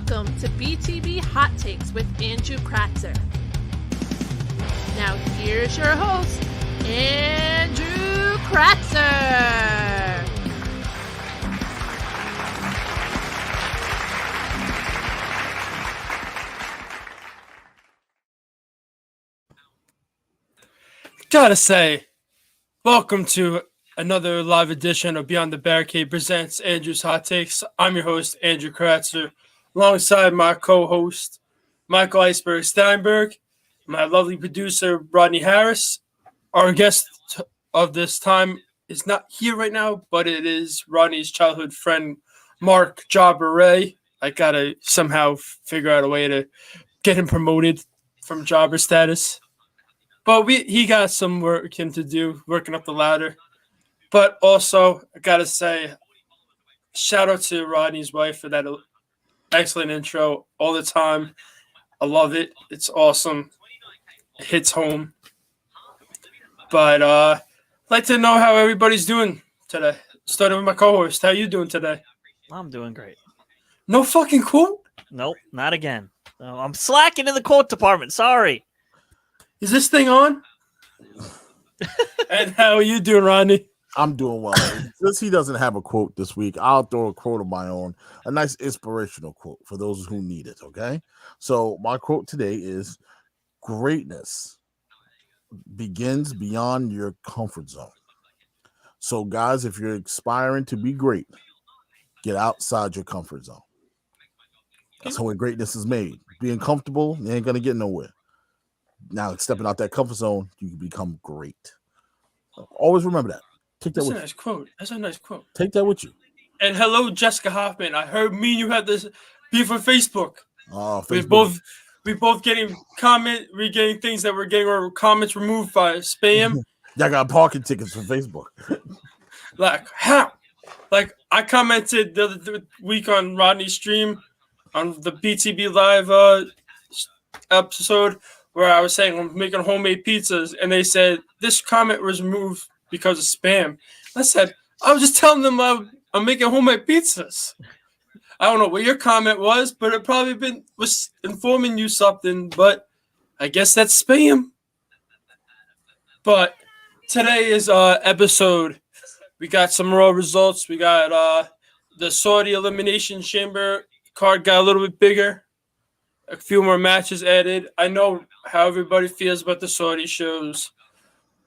Welcome to BTB Hot Takes with Andrew Kratzer. Now here's your host, Andrew Kratzer. Gotta say, welcome to another live edition of Beyond the Barricade presents Andrew's Hot Takes. I'm your host, Andrew Kratzer, alongside my co-host, Michael Iceberg Steinberg, my lovely producer, Rodney Harris. Our guest of this time is not here right now, but it is Rodney's childhood friend, Mark Jobber Ray. I gotta somehow figure out a way to get him promoted from Jobber status. But he got some working to do, working up the ladder. But also, I got to say, shout out to Rodney's wife for that excellent intro all the time. I love it. It's awesome. It hits home. But I'd like to know how everybody's doing today. Starting with my co-host. How you doing today? I'm doing great. No fucking quote? Nope, not again. No, I'm slacking in the quote department. Sorry. Is this thing on? And how are you doing, Rodney? I'm doing well. Since he doesn't have a quote this week, I'll throw a quote of my own, a nice inspirational quote for those who need it, okay? So my quote today is, greatness begins beyond your comfort zone. So guys, if you're aspiring to be great, get outside your comfort zone. That's where greatness is made. Being comfortable, you ain't going to get nowhere. Now, stepping out that comfort zone, you can become great. Always remember that. Take that That's a with nice quote. That's a nice quote. Take that with you. And hello, Jessica Hoffman. I heard me and you had this beef on Facebook. Oh, Facebook. We both getting things that we're getting our comments removed by spam. Y'all got parking tickets from Facebook. Like how? Like I commented the other week on Rodney's stream on the BTB Live episode where I was saying I'm making homemade pizzas, and they said this comment was removed because of spam. I said, I was just telling them I'm making homemade pizzas. I don't know what your comment was, but it probably was informing you something, but I guess that's spam. But today is episode. We got some raw results. We got the Saudi Elimination Chamber card got a little bit bigger. A few more matches added. I know how everybody feels about the Saudi shows,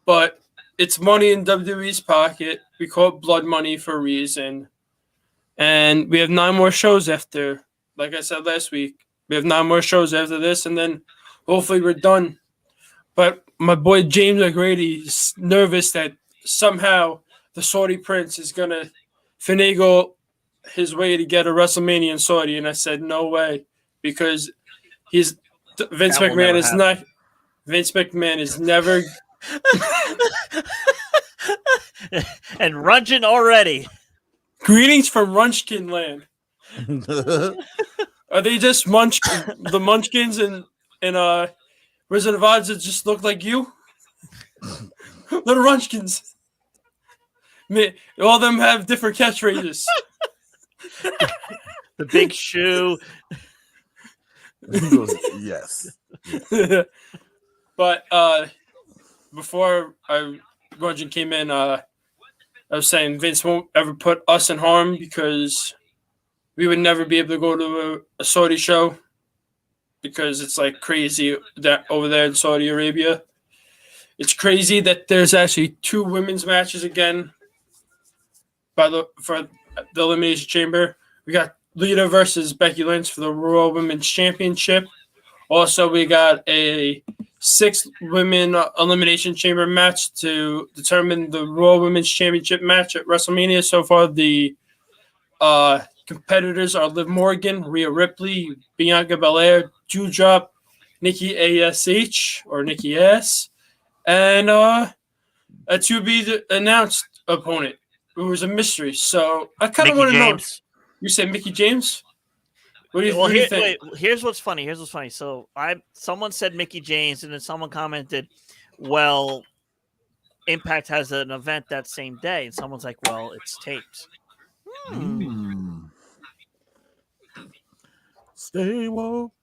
but it's money in WWE's pocket. We call it blood money for a reason. And we have 9 more shows after, like I said last week, we have 9 more shows after this, and then hopefully we're done. But my boy James McGrady is nervous that somehow the Saudi Prince is going to finagle his way to get a WrestleMania in Saudi. And I said, no way, because Vince McMahon is never and Rungeon already. Greetings from Munchkin Land. Are they just the Munchkins and Wizard of Oz that just look like you? Little Munchkins. All of them have different catchphrases. The big shoe. Yes. But before Roger came in, I was saying Vince won't ever put us in harm because we would never be able to go to a Saudi show because it's like crazy that over there in Saudi Arabia. It's crazy that there's actually 2 women's matches again for the Elimination Chamber. We got Lita versus Becky Lynch for the Raw Women's Championship. Also, we got a 6 women Elimination Chamber match to determine the Raw Women's Championship match at WrestleMania. So far, the competitors are Liv Morgan, Rhea Ripley, Bianca Belair, Doudrop, Nikki A.S.H. or Nikki S. And a to-be-announced opponent who was a mystery. So I kind of want to know. You said Mickie James? What do you think? Wait, here's what's funny. So someone said Mickie James, and then someone commented, well, Impact has an event that same day. And someone's like, well, it's taped. Stay woke.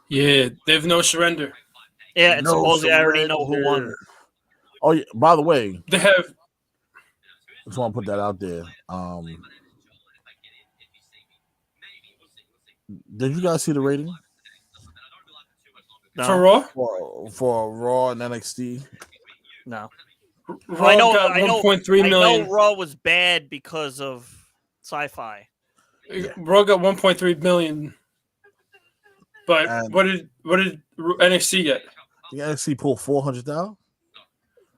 Yeah, they have no surrender. Yeah, and No supposedly I already know who won. surrender. Oh yeah. By the way, They have just want to put that out there. Did you guys see the rating No, for Raw. for Raw and NXT? no. Raw I know. got I know. 1.3 I million. know Raw was bad because of sci-fi. Raw got 1.3 million. But And- what did NXT get? The NXT pulled 400,000.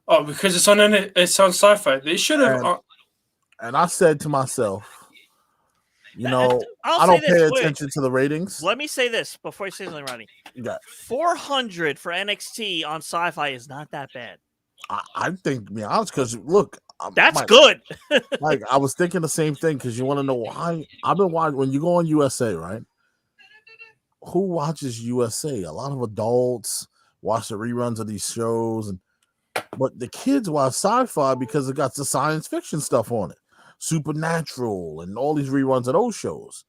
Oh, because it's on Sci-Fi. They should have. And- And I said to myself, you And know, I'll I don't say this, pay wait. attention to the ratings. Let me say this before you say something, Rodney. Yeah, 400 for NXT on sci-fi is not that bad. I think, to be honest, because look, That's Mike, good. Like I was thinking the same thing because you want to know why. I've been watching when you go on USA, right? Who watches USA? A lot of adults watch the reruns of these shows, but the kids watch sci-fi because it got the science fiction stuff on it, Supernatural, and all these reruns of those shows.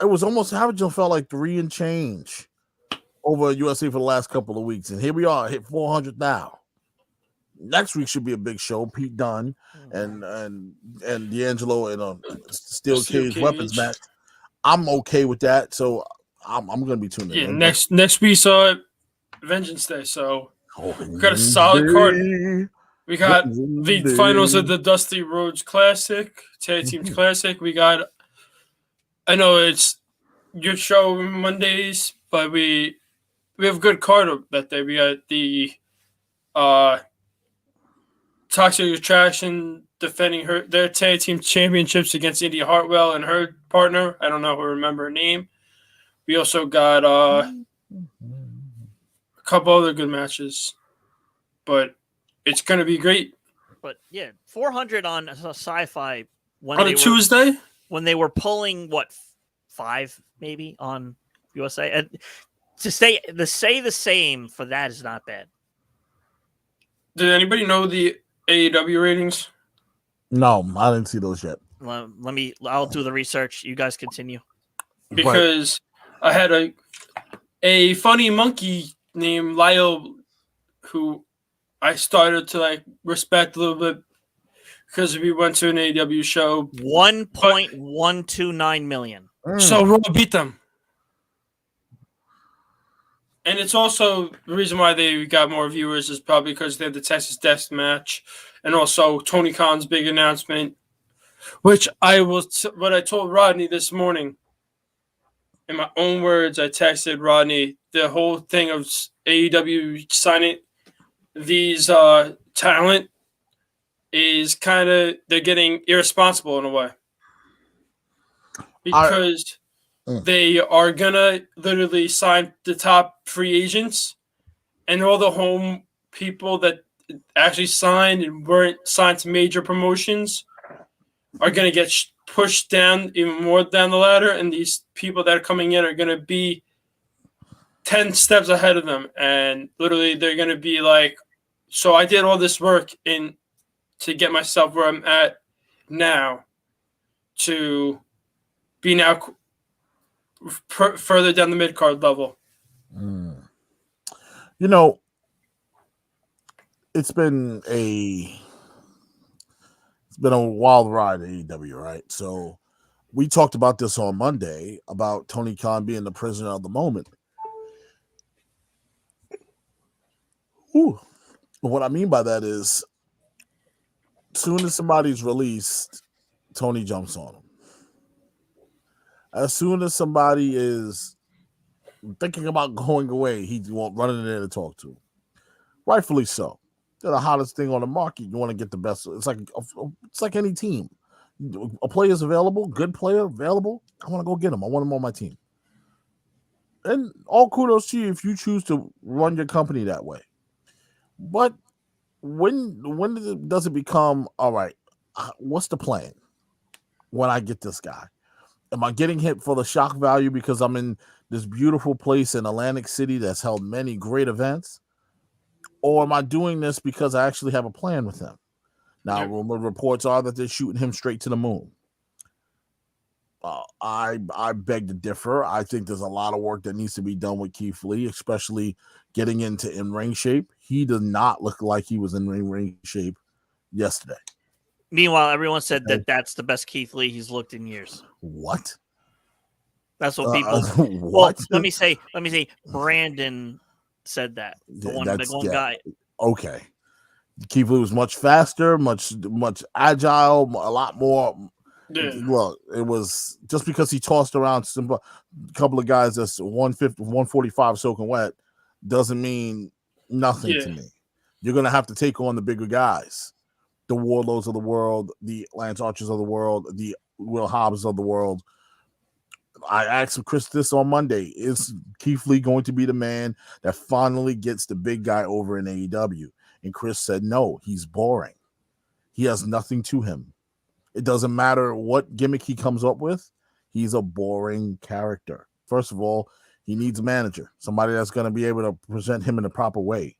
It was almost averaging, felt like 3 and change over USA for the last couple of weeks, and here we are, hit 400 now. Next week should be a big show. Pete Dunne and D'Angelo in a steel cage weapons match. I'm okay with that, so I'm going to be tuning Yeah, in. next we saw Vengeance Day, so we got a solid card. We got the finals of the Dusty Rhodes Classic, Tag Teams Classic. We got, I know it's your show Mondays, but we have a good card that day. We got the Toxic Attraction defending their tag team championships against India Hartwell and her partner. I don't know who remember her name. We also got a couple other good matches, but it's gonna be great. But yeah, 400 on sci-fi On a Tuesday? when they were pulling 5 maybe on USA, and to say the same for that is not bad. Did anybody know the AEW ratings? No, I didn't see those yet. I'll do the research. You guys continue. Because I had a funny monkey named Lyle who I started to respect a little bit because we went to an AEW show. 1.129 million. So Raw beat them. And it's also the reason why they got more viewers is probably because they had the Texas Death match and also Tony Khan's big announcement, which what I told Rodney this morning. In my own words, I texted Rodney the whole thing of AEW signing these talent is kind of they're getting irresponsible in a way because they are gonna literally sign the top free agents and all the home people that actually signed and weren't signed to major promotions are gonna get pushed down even more down the ladder, and these people that are coming in are gonna be 10 steps ahead of them, and literally they're gonna be like, so I did all this work to get myself where I'm at now to be now further down the mid-card level. You know, it's been a wild ride at AEW, right? So we talked about this on Monday about Tony Khan being the prisoner of the moment. Ooh. What I mean by that is, as soon as somebody's released, Tony jumps on them. As soon as somebody is thinking about going away, he's running in there to talk to them. Rightfully so. They're the hottest thing on the market. You want to get the best. It's like any team. A player's available, good player available. I want to go get him. I want him on my team. And all kudos to you if you choose to run your company that way. But when does it become, all right, what's the plan when I get this guy? Am I getting hit for the shock value because I'm in this beautiful place in Atlantic City that's held many great events? Or am I doing this because I actually have a plan with him? Now, rumor reports are that they're shooting him straight to the moon. I beg to differ. I think there's a lot of work that needs to be done with Keith Lee, especially getting into in-ring shape. He does not look like he was in ring shape yesterday. Meanwhile, everyone said that that's the best Keith Lee he's looked in years. What? That's what people. What? Well, let me say. Brandon said that. The one guy. Okay. Keith Lee was much faster, much agile, a lot more. Yeah. Look, it was just because he tossed around a couple of guys that's 150, 145 soaking wet doesn't mean nothing to me. You're going to have to take on the bigger guys, the Wardlows of the world, the Lance Archers of the world, the Will Hobbs of the world. I asked Chris this on Monday. Is Keith Lee going to be the man that finally gets the big guy over in AEW? And Chris said, no, he's boring. He has nothing to him. It doesn't matter what gimmick he comes up with. He's a boring character. First of all, he needs a manager, somebody that's going to be able to present him in the proper way.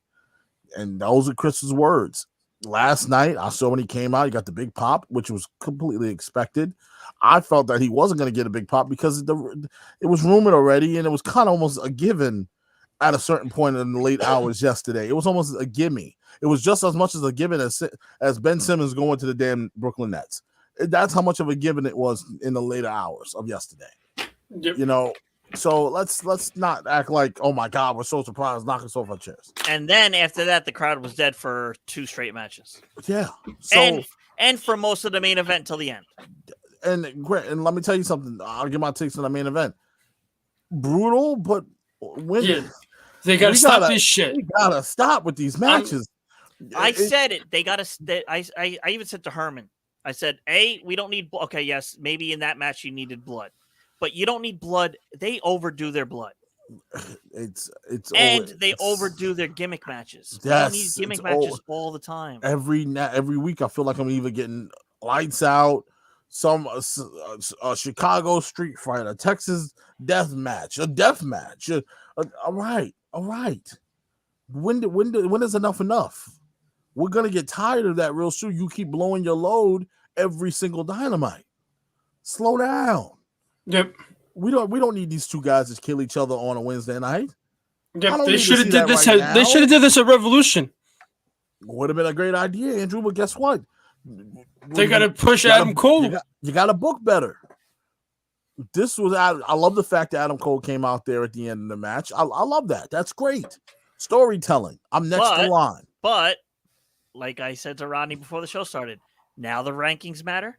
And those are Chris's words. Last night, I saw when he came out, he got the big pop, which was completely expected. I felt that he wasn't going to get a big pop because it was rumored already, and it was kind of almost a given at a certain point in the late hours yesterday. It was almost a gimme. It was just as much as a given as Ben Simmons going to the damn Brooklyn Nets. That's how much of a given it was in the later hours of yesterday. Yep. You know, so let's not act like, oh my God, we're so surprised, knocking us off our chairs. And then after that, the crowd was dead for 2 straight matches. Yeah. So and for most of the main event till the end. And let me tell you something. I'll give my takes on the main event. Brutal, but when they gotta stop this shit. We gotta stop with these matches. I said it. They gotta. I even said to Herman. I said, we don't need. Okay, yes, maybe in that match you needed blood, but you don't need blood. They overdo their blood. They overdo their gimmick matches. Yes, they need gimmick matches all the time. Every week, I feel like I'm either getting Lights Out, some Chicago street fight, a Texas death match, a death match. All right. When is enough? We're gonna get tired of that real soon. You keep blowing your load every single Dynamite. Slow down. Yep. We don't need these two guys to kill each other on a Wednesday night. Yep. They should have did this. They should have did this at Revolution. Would have been a great idea, Andrew. But guess what? They got to push Adam Cole. You got to book better. This was. I love the fact that Adam Cole came out there at the end of the match. I love that. That's great storytelling. I'm next in line. But like I said to Rodney before the show started, now the rankings matter.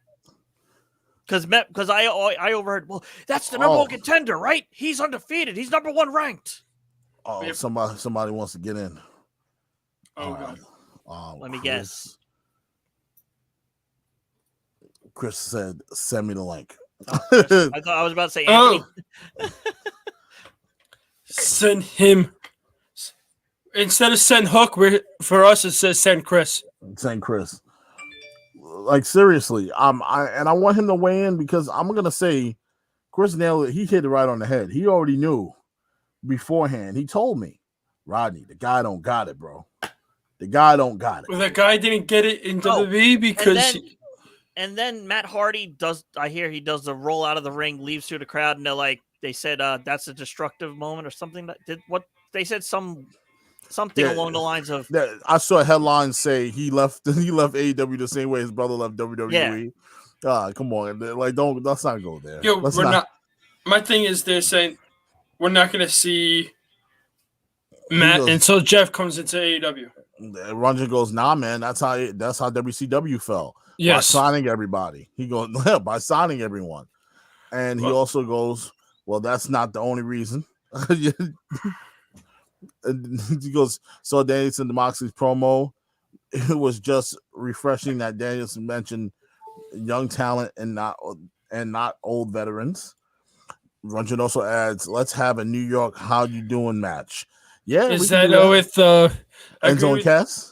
Because I overheard, well, that's the number one contender, right? He's undefeated. He's number 1 ranked. Oh, somebody wants to get in. Oh, God. Let me guess. Chris said, send me the link. I thought I was about to say Anthony. Send him. Instead of send Hook, for us it says send Chris. Send Chris. Like seriously, I want him to weigh in because I'm gonna say Chris nailed it. He hit it right on the head. He already knew beforehand. He told me, Rodney, the guy don't got it, bro. The guy don't got it. Well, the guy didn't get it in WWE because. And then Matt Hardy does. I hear he does the roll out of the ring, leaves through the crowd, and they said that's a destructive moment or something. They said something along the lines of. I saw a headline say he left AEW the same way his brother left WWE. Yeah. Come on, let's not go there. Yo, we're not. My thing is, they're saying we're not going to see Matt until Jeff comes into AEW. Ranjan goes, nah, man. That's how WCW fell. Yes. By signing everybody. He goes, by signing everyone. And he also goes, well, that's not the only reason. And he goes, so Danielson to Moxley's promo. It was just refreshing that Danielson mentioned young talent and not old veterans. Ranjan also adds, let's have a New York how you doing match. Yeah. Is that with Enzo and Cass?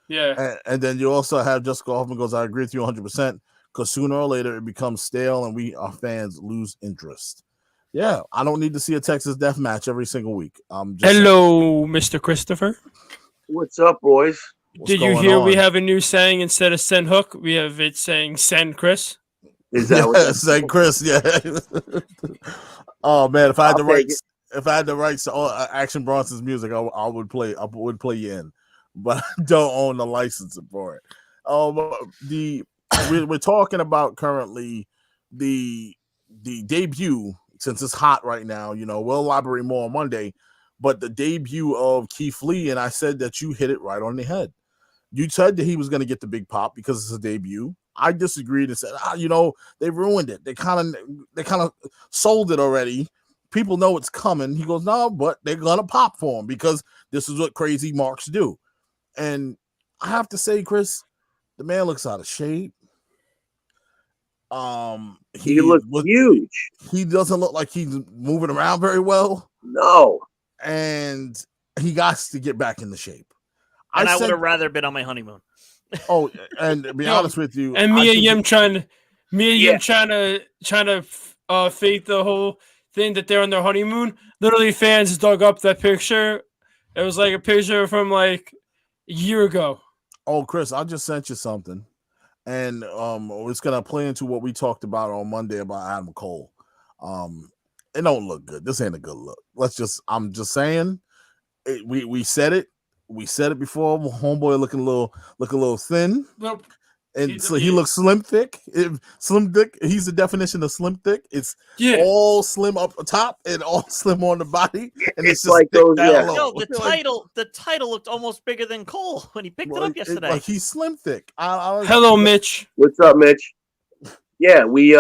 Yeah. And then you also have Jessica Hoffman goes, I agree with you 100% because sooner or later it becomes stale and we, our fans, lose interest. Yeah, I don't need to see a Texas death match every single week. Hello, Mr. Christopher. What's up, boys? Did you hear we have a new saying instead of send Hook? We have it saying send Chris. Is that what Yes, like Chris, yeah. Oh man, if I had I'll the take rights, if I had the rights to Action Bronson's music, I would play you in, but I don't own the license for it. We're talking about currently the debut, since it's hot right now. You know, we'll elaborate more on Monday, but the debut of Keith Lee, and I said that you hit it right on the head. You said that he was going to get the big pop because it's a debut. I disagreed and said, they ruined it. They kind of sold it already. People know it's coming. He goes, no, but they're going to pop for him because this is what crazy marks do. And I have to say, Chris, the man looks out of shape. He looks huge. He doesn't look like he's moving around very well. No. And he got to get back into shape. And I would have rather been on my honeymoon. Oh, and to be honest with you, and Mia Yim trying to fake the whole thing that they're on their honeymoon. Literally, fans dug up that picture. It was like a picture from like a year ago. Oh, Chris, I just sent you something, and it's gonna play into what we talked about on Monday about Adam Cole. It don't look good. This ain't a good look. I'm just saying. We said it. We said it before. Homeboy looking a little thin. Nope. And so he looks slim thick. Slim thick. He's the definition of slim thick. It's all slim up top and all slim on the body. And it's just like those. Yeah. No, the title looked almost bigger than Cole when he picked it up yesterday. Like he's slim thick. Hello, Mitch. What's up, Mitch? Yeah, we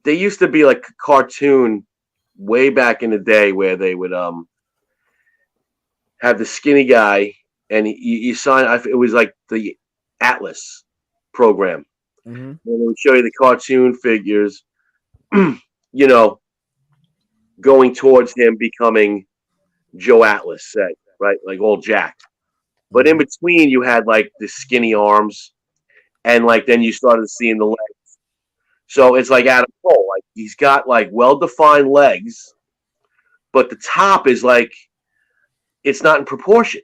they used to be like a cartoon way back in the day where they would have the skinny guy, and you sign. It was like the Atlas program. Mm-hmm. And they would show you the cartoon figures, going towards him becoming Joe Atlas, say, right? Like all jacked. But in between, you had like the skinny arms, and like then you started seeing the legs. So it's like Adam Cole. Like he's got like well-defined legs, but the top is like, it's not in proportion.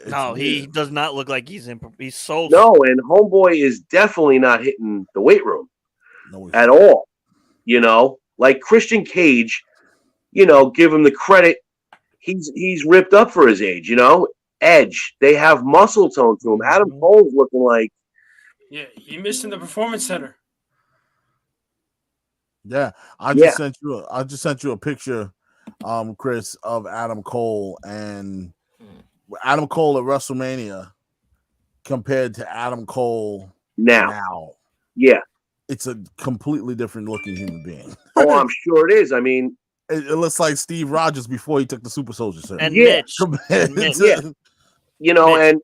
No, he does not look like he's so. No, and Homeboy is definitely not hitting the weight room at all. Like Christian Cage, give him the credit. He's ripped up for his age. Edge, they have muscle tone to him. Adam Cole's looking like, he missed in the Performance Center. Yeah, I just sent you a picture, Chris, of Adam Cole, and Adam Cole at WrestleMania compared to Adam Cole now. Yeah, it's a completely different looking human being. Oh, I'm sure it is. I mean, it looks like Steve Rogers before he took the Super Soldier Series. And Mitch, and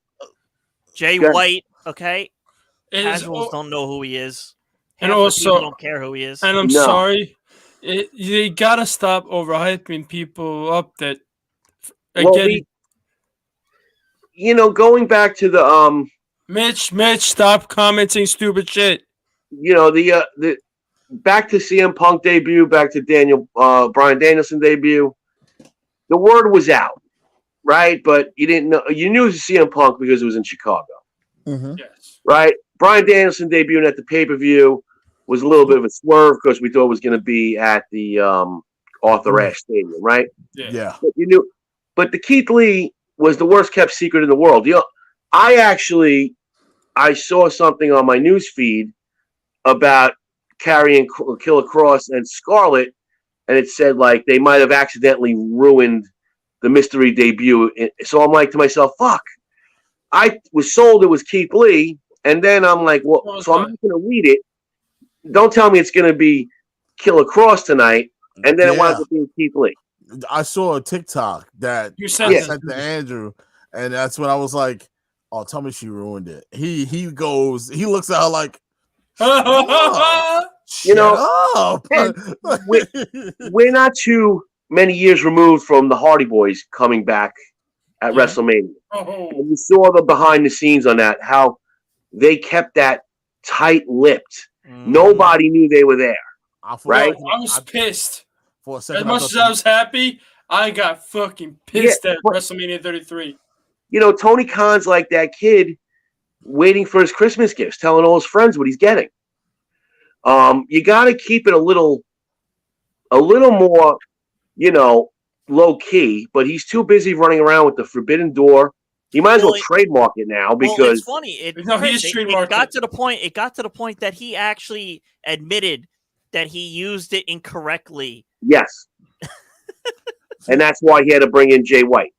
Jay White. Okay, casuals don't know who he is, and also people don't care who he is. And I'm sorry, they gotta stop overhyping people up. That again, going back to the Mitch, stop commenting stupid shit. The back to CM Punk debut, back to Bryan Danielson debut. The word was out, right? But you didn't know. You knew it was CM Punk because it was in Chicago. Mm-hmm. Yes. Right? Bryan Danielson debuting at the pay-per-view was a little bit of a swerve because we thought it was going to be at the Arthur Ashe Stadium, right? Yeah. But the Keith Lee was the worst kept secret in the world. I saw something on my news feed about carrying Killer Cross and Scarlett, and it said like they might have accidentally ruined the mystery debut. So I'm like to myself, fuck. I was sold it was Keith Lee, and then I'm like, well, so I'm not going to read it. Don't tell me it's going to be Killer Cross tonight, and then it winds up being Keith Lee. I saw a TikTok that you sent to Andrew, and that's when I was like, "Oh, tell me she ruined it." He looks at her like, we're not too many years removed from the Hardy Boys coming back at WrestleMania. And you saw the behind the scenes on that, how they kept that tight-lipped. Nobody knew they were there. Right? I was pissed. For a second, as much as I was happy, I got fucking pissed at WrestleMania 33. Tony Khan's like that kid waiting for his Christmas gifts, telling all his friends what he's getting. You got to keep it a little more, low key. But he's too busy running around with the Forbidden Door. He might as well trademark it now because it's funny. He's trademarked it got to the point. It got to the point that he actually admitted that he used it incorrectly. Yes, and that's why he had to bring in Jay White.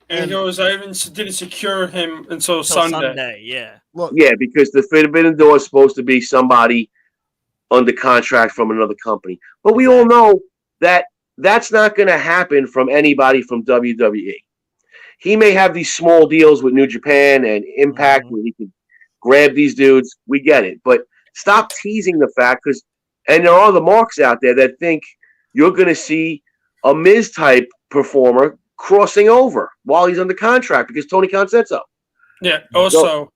And he goes, I even didn't secure him until Sunday. Yeah. Look, Yeah, because the Forbidden Door is supposed to be somebody under contract from another company, but we all know that that's not going to happen from anybody from WWE. He may have these small deals with New Japan and Impact where he can grab these dudes. We get it. But stop teasing the fact and there are the marks out there that think you're going to see a Miz type performer crossing over while he's under contract because Tony Khan said so. Yeah. Also,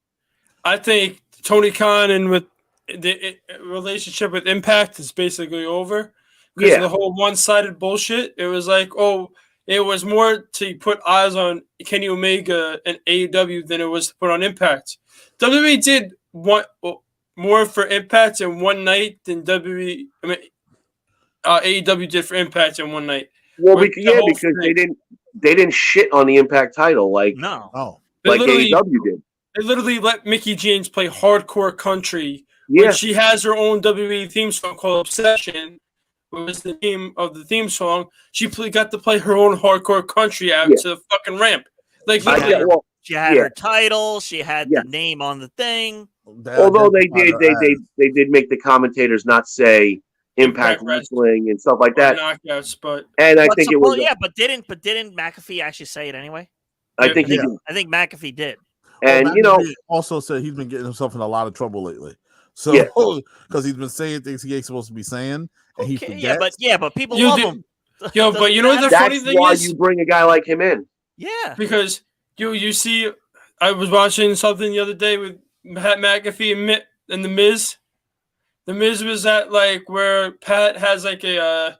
I think Tony Khan and with the relationship with Impact is basically over because of the whole one-sided bullshit. It was like, it was more to put eyes on Kenny Omega and AEW than it was to put on Impact. WWE did more for Impact in one night than AEW did for Impact in one night. Well, because they didn't shit on the Impact title like AEW did. They literally let Mickie James play Hardcore Country. Yeah, when she has her own WWE theme song called Obsession. Was the name of the theme song? She got to play her own Hardcore Country out to the fucking ramp. Like she had her title, she had the name on the thing. Although they did make the commentators not say Impact Wrestling and stuff like that. Knockouts, but I think it was but didn't McAfee actually say it anyway? I think he did. I think McAfee did. And McAfee also said he's been getting himself in a lot of trouble lately. So because he's been saying things he ain't supposed to be saying. And he forgets. But people love him. But you know the funny thing is? That's why you bring a guy like him in. Yeah. Because you see, I was watching something the other day with Pat McAfee and The Miz. The Miz was at where Pat has a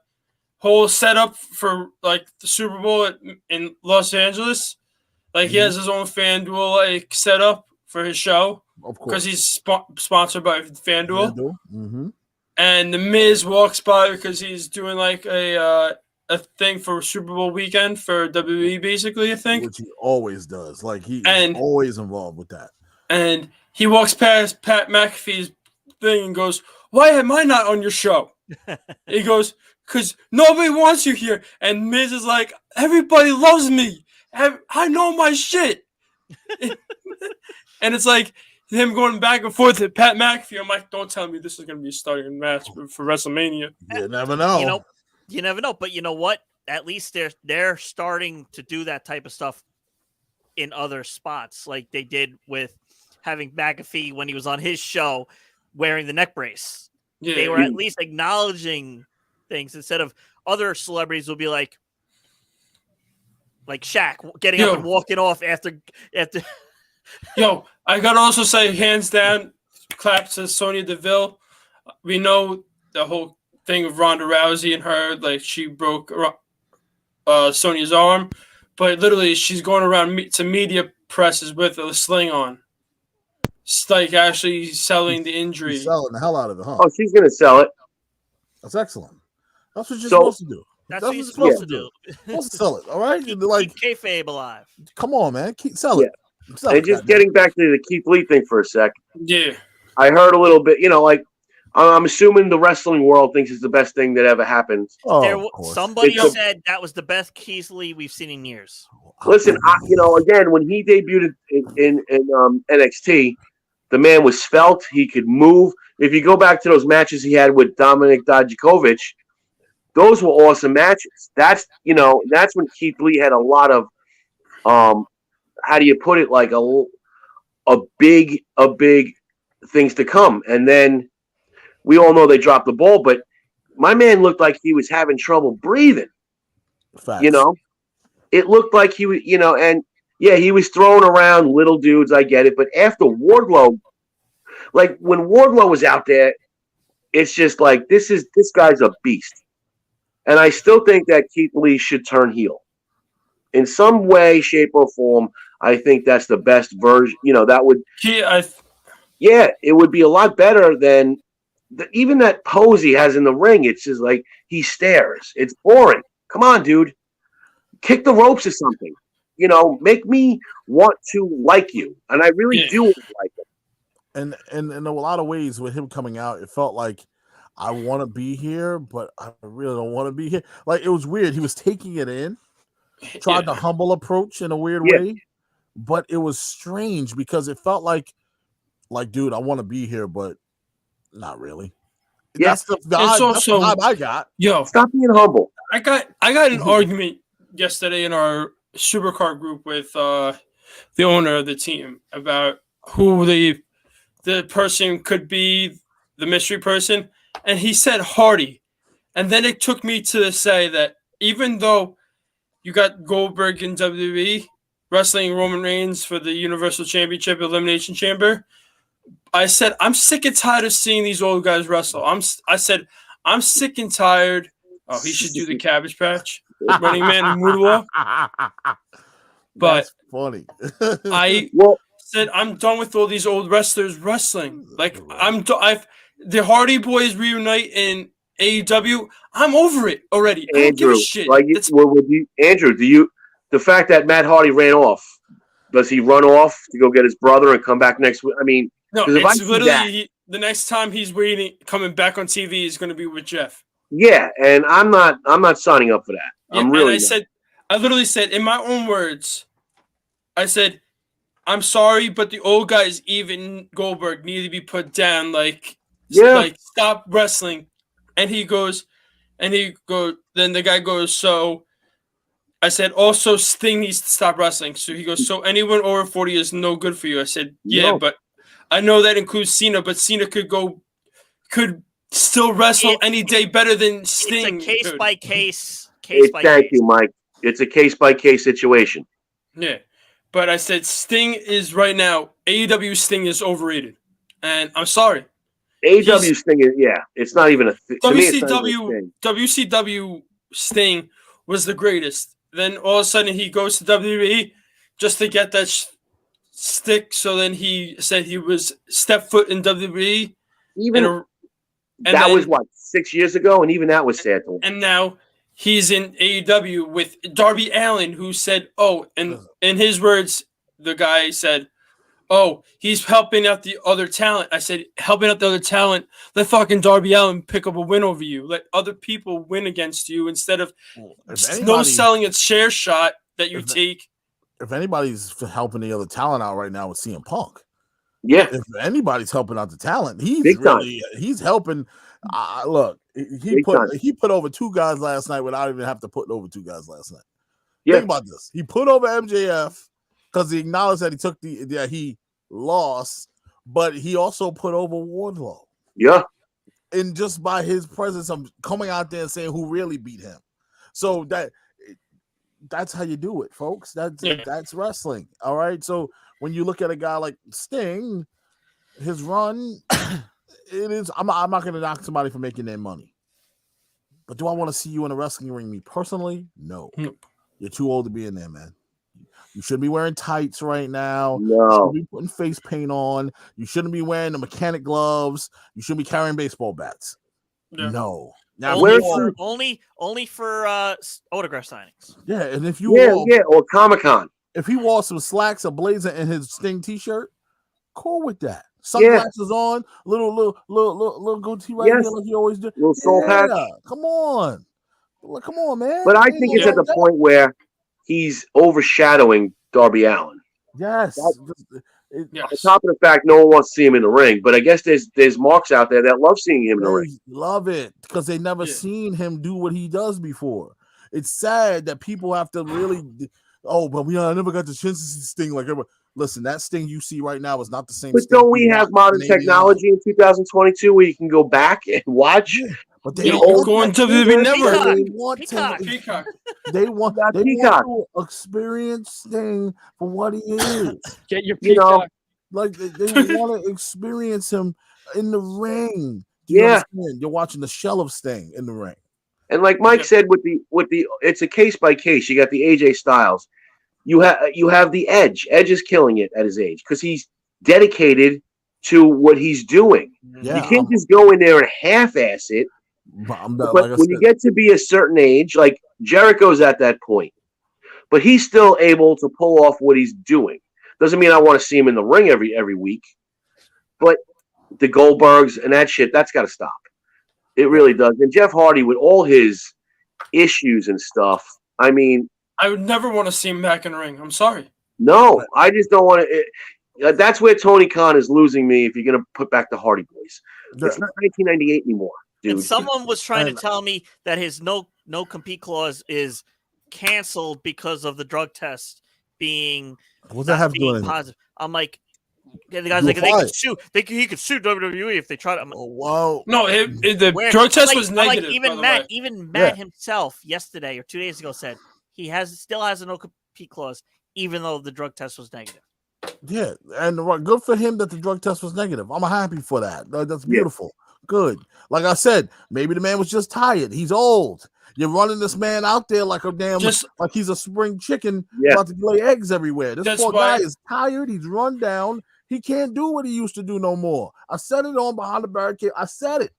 whole setup for the Super Bowl in Los Angeles. He has his own FanDuel setup for his show. Of course. Because he's sponsored by FanDuel. Mm-hmm. And The Miz walks by because he's doing a thing for Super Bowl weekend for WWE, basically, I think. Which he always does. He's always involved with that. And he walks past Pat McAfee's thing and goes, "Why am I not on your show?" He goes, "Because nobody wants you here." And Miz is like, "Everybody loves me. I know my shit." And it's like him going back and forth at Pat McAfee. I'm like, don't tell me this is going to be a starting match for WrestleMania. You never know. You never know. But you know what? At least they're starting to do that type of stuff in other spots, like they did with having McAfee when he was on his show wearing the neck brace. Yeah, they were at least acknowledging things instead of other celebrities will be like Shaq getting up and walking off after. Yo, I gotta also say, hands down, claps to Sonya Deville. We know the whole thing of Ronda Rousey and her, she broke Sonya's arm, but literally she's going around to media presses with a sling on. It's actually selling the injury. She's selling the hell out of it, huh? Oh, she's gonna sell it. That's excellent. That's what you're supposed to do. That's what you're supposed to do. Supposed to sell it, all right? Keep kayfabe alive. Come on, man. Sell it. And just getting back to the Keith Lee thing for a sec. Yeah. I heard a little bit, I'm assuming the wrestling world thinks it's the best thing that ever happened. Somebody said that was the best Keith Lee we've seen in years. Listen, again, when he debuted in NXT, the man was svelte. He could move. If you go back to those matches he had with Dominik Dijakovic, those were awesome matches. That's when Keith Lee had a lot of how do you put it, a big things to come. And then we all know they dropped the ball, but my man looked like he was having trouble breathing. Facts. It looked like he was, and he was throwing around little dudes. I get it. But after Wardlow, when Wardlow was out there, it's just this guy's a beast. And I still think that Keith Lee should turn heel in some way, shape, or form. I think that's the best version. That would, it would be a lot better than even that pose he has in the ring, it's just like he stares. It's boring. Come on, dude. Kick the ropes or something. You know, make me want to like you. And I really do like him. And in a lot of ways with him coming out, it felt like I want to be here, but I really don't want to be here. Like, it was weird. He was taking it in, tried the humble approach in a weird way, but it was strange because it felt like, dude, I want to be here, but not really. Yeah. That's the vibe I got. Yo, stop being humble. I got an argument yesterday in our Supercard group with the owner of the team about who the person could be, the mystery person, and he said Hardy, and then it took me to say that even though you got Goldberg in WWE wrestling Roman Reigns for the Universal Championship Elimination Chamber, I said I'm sick and tired of seeing these old guys wrestle. I said I'm sick and tired. Oh, he should do the Cabbage Patch, Running Man and Moonwalk. But that's funny. I said I'm done with all these old wrestlers wrestling. Like the Hardy Boys reunite in AEW. I'm over it already. I don't give a shit. Andrew, the fact that Matt Hardy ran off, does he run off to go get his brother and come back next week? I mean, no, it's literally the next time he's coming back on TV is going to be with Jeff. Yeah, and I'm not signing up for that. I literally said in my own words, I said, I'm sorry, but the old guys, even Goldberg, need to be put down. Like stop wrestling. And he goes, then the guy goes, so I said, also Sting needs to stop wrestling. So he goes, so anyone over 40 is no good for you. I said, yeah, but I know that includes Cena, but Cena could still wrestle any day better than Sting. It's a case by case. Thank you, Mike. It's a case by case situation. Yeah. But I said Sting is right now, AEW Sting is overrated. And I'm sorry. AEW Sting is, it's not even a thing. WCW Sting was the greatest. Then all of a sudden he goes to WWE just to get that stick. So then he said he was step foot in WWE. That was 6 years ago? And even that was sad to him. And now he's in AEW with Darby Allin, who said, and in his words, the guy said, he's helping out the other talent. I said, helping out the other talent. Let fucking Darby Allin pick up a win over you. Let other people win against you instead of selling a share shot that you take. If anybody's helping the other talent out right now, it's CM Punk. Yeah. If anybody's helping out the talent, he's helping. Look, he put over two guys last night without even have to put over two guys last night. Yeah. Think about this. He put over MJF because he acknowledged that he lost, but he also put over Wardlow. Yeah. And just by his presence of coming out there and saying who really beat him. So that's how you do it, folks. That's wrestling. All right. So when you look at a guy like Sting, his run, it is. I'm not going to knock somebody for making their money, but do I want to see you in a wrestling ring? Me personally, no. Nope. You're too old to be in there, man. You shouldn't be wearing tights right now. No. You shouldn't be putting face paint on. You shouldn't be wearing the mechanic gloves. You shouldn't be carrying baseball bats. Yeah. No. Now, only for autograph signings. Yeah, and if you or Comic-Con. If he wore some slacks, a blazer, and his Sting t-shirt, cool with that. Sunglasses on, little goatee right here, like he always do. Little soul patch. Come on, man. But I think it's at the point where he's overshadowing Darby Allin. Yes. On top of the fact, no one wants to see him in the ring, but I guess there's marks out there that love seeing him in the ring. Love it because they never seen him do what he does before. It's sad that people have to really. But I never got the chance to see Sting like everybody. Listen, that Sting you see right now is not the same. But Sting don't we have modern technology in 2022 where you can go back and watch? Yeah, but they don't go into WWE Network. Peacock. They want to experience Sting for what he is. Get your Peacock. Like they want to experience him in the ring. You're watching the shell of Sting in the ring. And like Mike said, with the it's a case by case. You got the AJ Styles. You have the Edge. Edge is killing it at his age because he's dedicated to what he's doing. Yeah, You can't just go in there and half-ass it. But But when you get to be a certain age, like Jericho's at that point, but he's still able to pull off what he's doing. Doesn't mean I want to see him in the ring every week, but the Goldbergs and that shit, that's got to stop. It really does. And Jeff Hardy, with all his issues and stuff, I mean, I would never want to see him back in the ring. I'm sorry. no, I just don't want to. That's where Tony Khan is losing me. If you're going to put back the Hardy Boys, it's not 1998 anymore, dude. And someone was trying to tell me that his no compete clause is canceled because of the drug test being What's that have to do with positive. I'm like, the guy's like, they could sue. He could sue WWE if they try to. Oh wow! No, the drug test was negative. Like even Matt himself yesterday or 2 days ago said he still has a no compete clause, even though the drug test was negative. Yeah, and good for him that the drug test was negative. I'm happy for that. That's beautiful. Good. Like I said, maybe the man was just tired. He's old. You're running this man out there like a damn, like he's a spring chicken about to lay eggs everywhere. This poor guy is tired. He's run down. He can't do what he used to do no more. I said it on Behind the Barricade. I said it.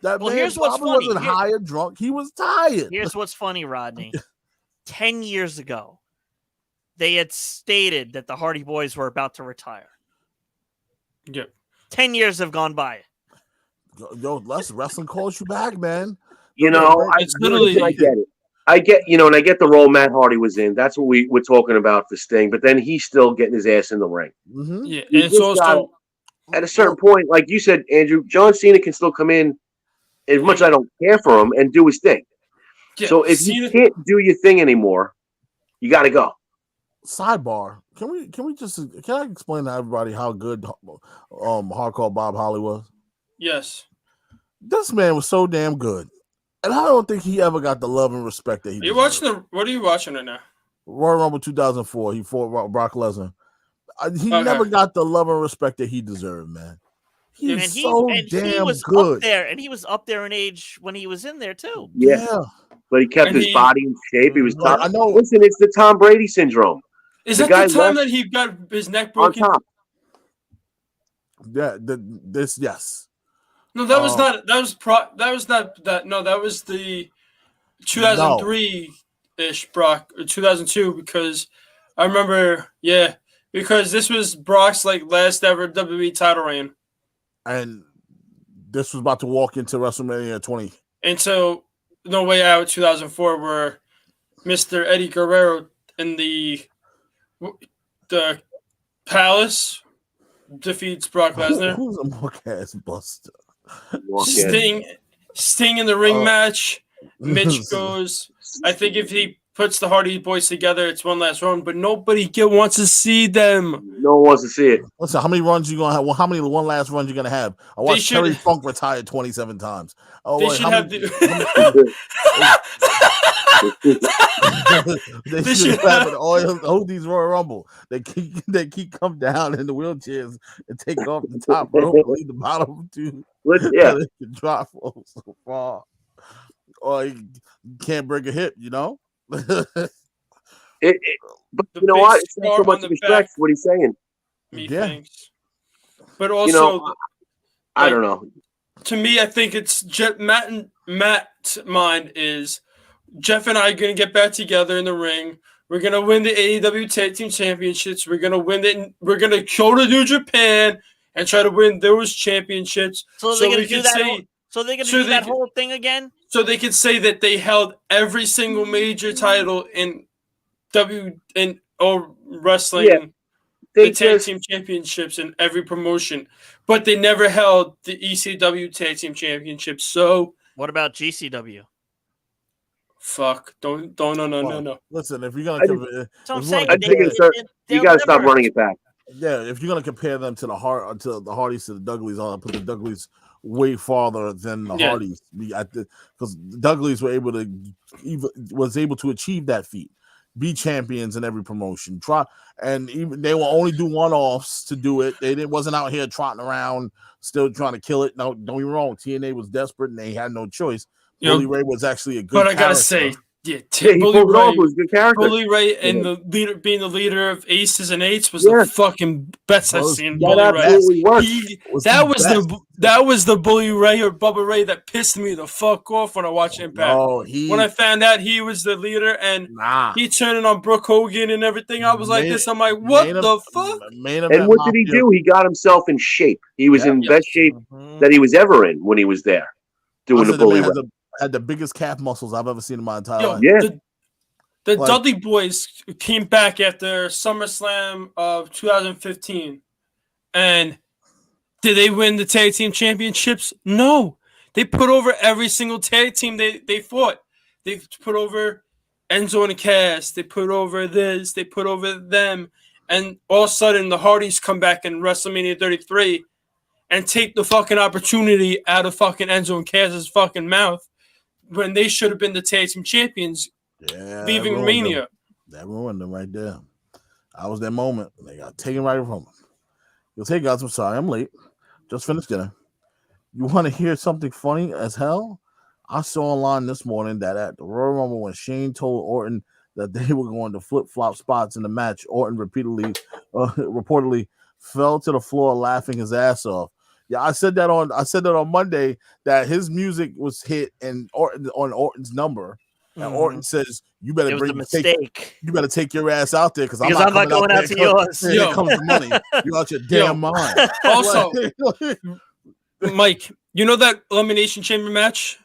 That man probably wasn't high or drunk. He was tired. Here's what's funny, Rodney. 10 years ago, they had stated that the Hardy Boys were about to retire. Yep. 10 years have gone by. Yo, wrestling calls you back, man. You know, I get it. I get, and I get the role Matt Hardy was in. That's what we're talking about for Sting. But then he's still getting his ass in the ring. Mm-hmm. Yeah, and it's also at a certain point, like you said, Andrew, John Cena can still come in as much as I don't care for him and do his thing. Yeah, so if you can't do your thing anymore, you got to go. Sidebar: Can I explain to everybody how good Hardcore Bob Holly was? Yes. This man was so damn good. And I don't think he ever got the love and respect that he deserved. What are you watching right now? Royal Rumble 2004. He fought Brock Lesnar. He never got the love and respect that he deserved, man. He was so damn good. Up there, and he was up there in age when he was in there too. Yeah. But he kept his body in shape. He was tough. I know. Listen, it's the Tom Brady syndrome. Is that the time that he got his neck broken? On top. Yeah, yes. No, that was not. That was the 2003-ish Brock or 2002 because I remember. Yeah, because this was Brock's last ever WWE title reign, and this was about to walk into WrestleMania 20. And so, No Way Out 2004, where Mr. Eddie Guerrero in the Palace defeats Brock Lesnar. Who's a mock-ass buster? Sting in the ring match. Mitch goes, I think if he puts the Hardy Boys together, it's one last run, but nobody wants to see them. No one wants to see it. Listen, how many runs you gonna have? Well, how many one last runs you gonna have? I watched Terry Funk retire 27 times. Oh, they should have they should have an oil these Royal Rumble. They keep come down in the wheelchairs and take off the top rope, leave the bottom two. Yeah, they can drop so far, or you can't break a hip. But you know what? It's not so much respect for what he's saying. Thinks. But also, I don't know. To me, I think it's Matt's mind is Jeff and I are going to get back together in the ring. We're going to win the AEW Tag Team Championships. We're going to win it. We're going to go to New Japan and try to win those championships. So they're going to do that. So they're going to do that whole thing again. So they could say that they held every single major title in wrestling, the Tag Team Championships in every promotion, but they never held the ECW Tag Team Championships. So what about GCW? Fuck! No. Listen, if you're gonna, I think you gotta stop running it back. Yeah, if you're gonna compare them to the Hardys to the Dudleys, I'll put the Dudleys way farther than the Hardys, because the Dudleys was able to achieve that feat, be champions in every promotion. And even they will only do one-offs to do it. They wasn't out here trotting around, still trying to kill it. No, don't get me wrong. TNA was desperate and they had no choice. Bully Ray was actually a good. But I gotta say, Yeah, Yeah, he Bully pulled it off. Ray. It was a good character. Bully Ray and Yeah. the leader, being the leader of Aces and Eights, was Yeah. the fucking best I've Was seen. the That Bully Ray. absolutely worked. That was best. that was the Bully Ray or Bubba Ray that pissed me the fuck off when I watched Impact. No, When I found out he was the leader and he turning on Brooke Hogan and everything, I was like this. I'm like, what the fuck? And what did he do? He got himself in shape. He was in best shape Mhm. that he was ever in when he was there doing the Bully Ray. Had the biggest calf muscles I've ever seen in my entire Yo, life. Yeah. The Like- Dudley Boys came back after SummerSlam of 2015. And did they win the tag team championships? No. They put over every single tag team they fought. They put over Enzo and Cass. They put over this. They put over them. And all of a sudden, the Hardys come back in WrestleMania 33 and take the fucking opportunity out of fucking Enzo and Cass's fucking mouth when they should have been the tag team champions. Yeah, Leaving that ruined Mania. them. That ruined them right there. That was their moment. They got taken right from them. You'll say, guys, I'm sorry, I'm late. Just finished dinner. You want to hear something funny as hell? I saw online this morning that at the Royal Rumble, when Shane told Orton that they were going to flip-flop spots in the match, Orton reportedly fell to the floor laughing his ass off. Yeah, I said that on Monday that his music was hit and on Orton's number. And Orton says, "You better It was a you mistake. better take your ass out there because I'm Because not I'm not going out to yours. Here comes the money. You out your damn mind." Also, Mike, you know that Elimination Chamber match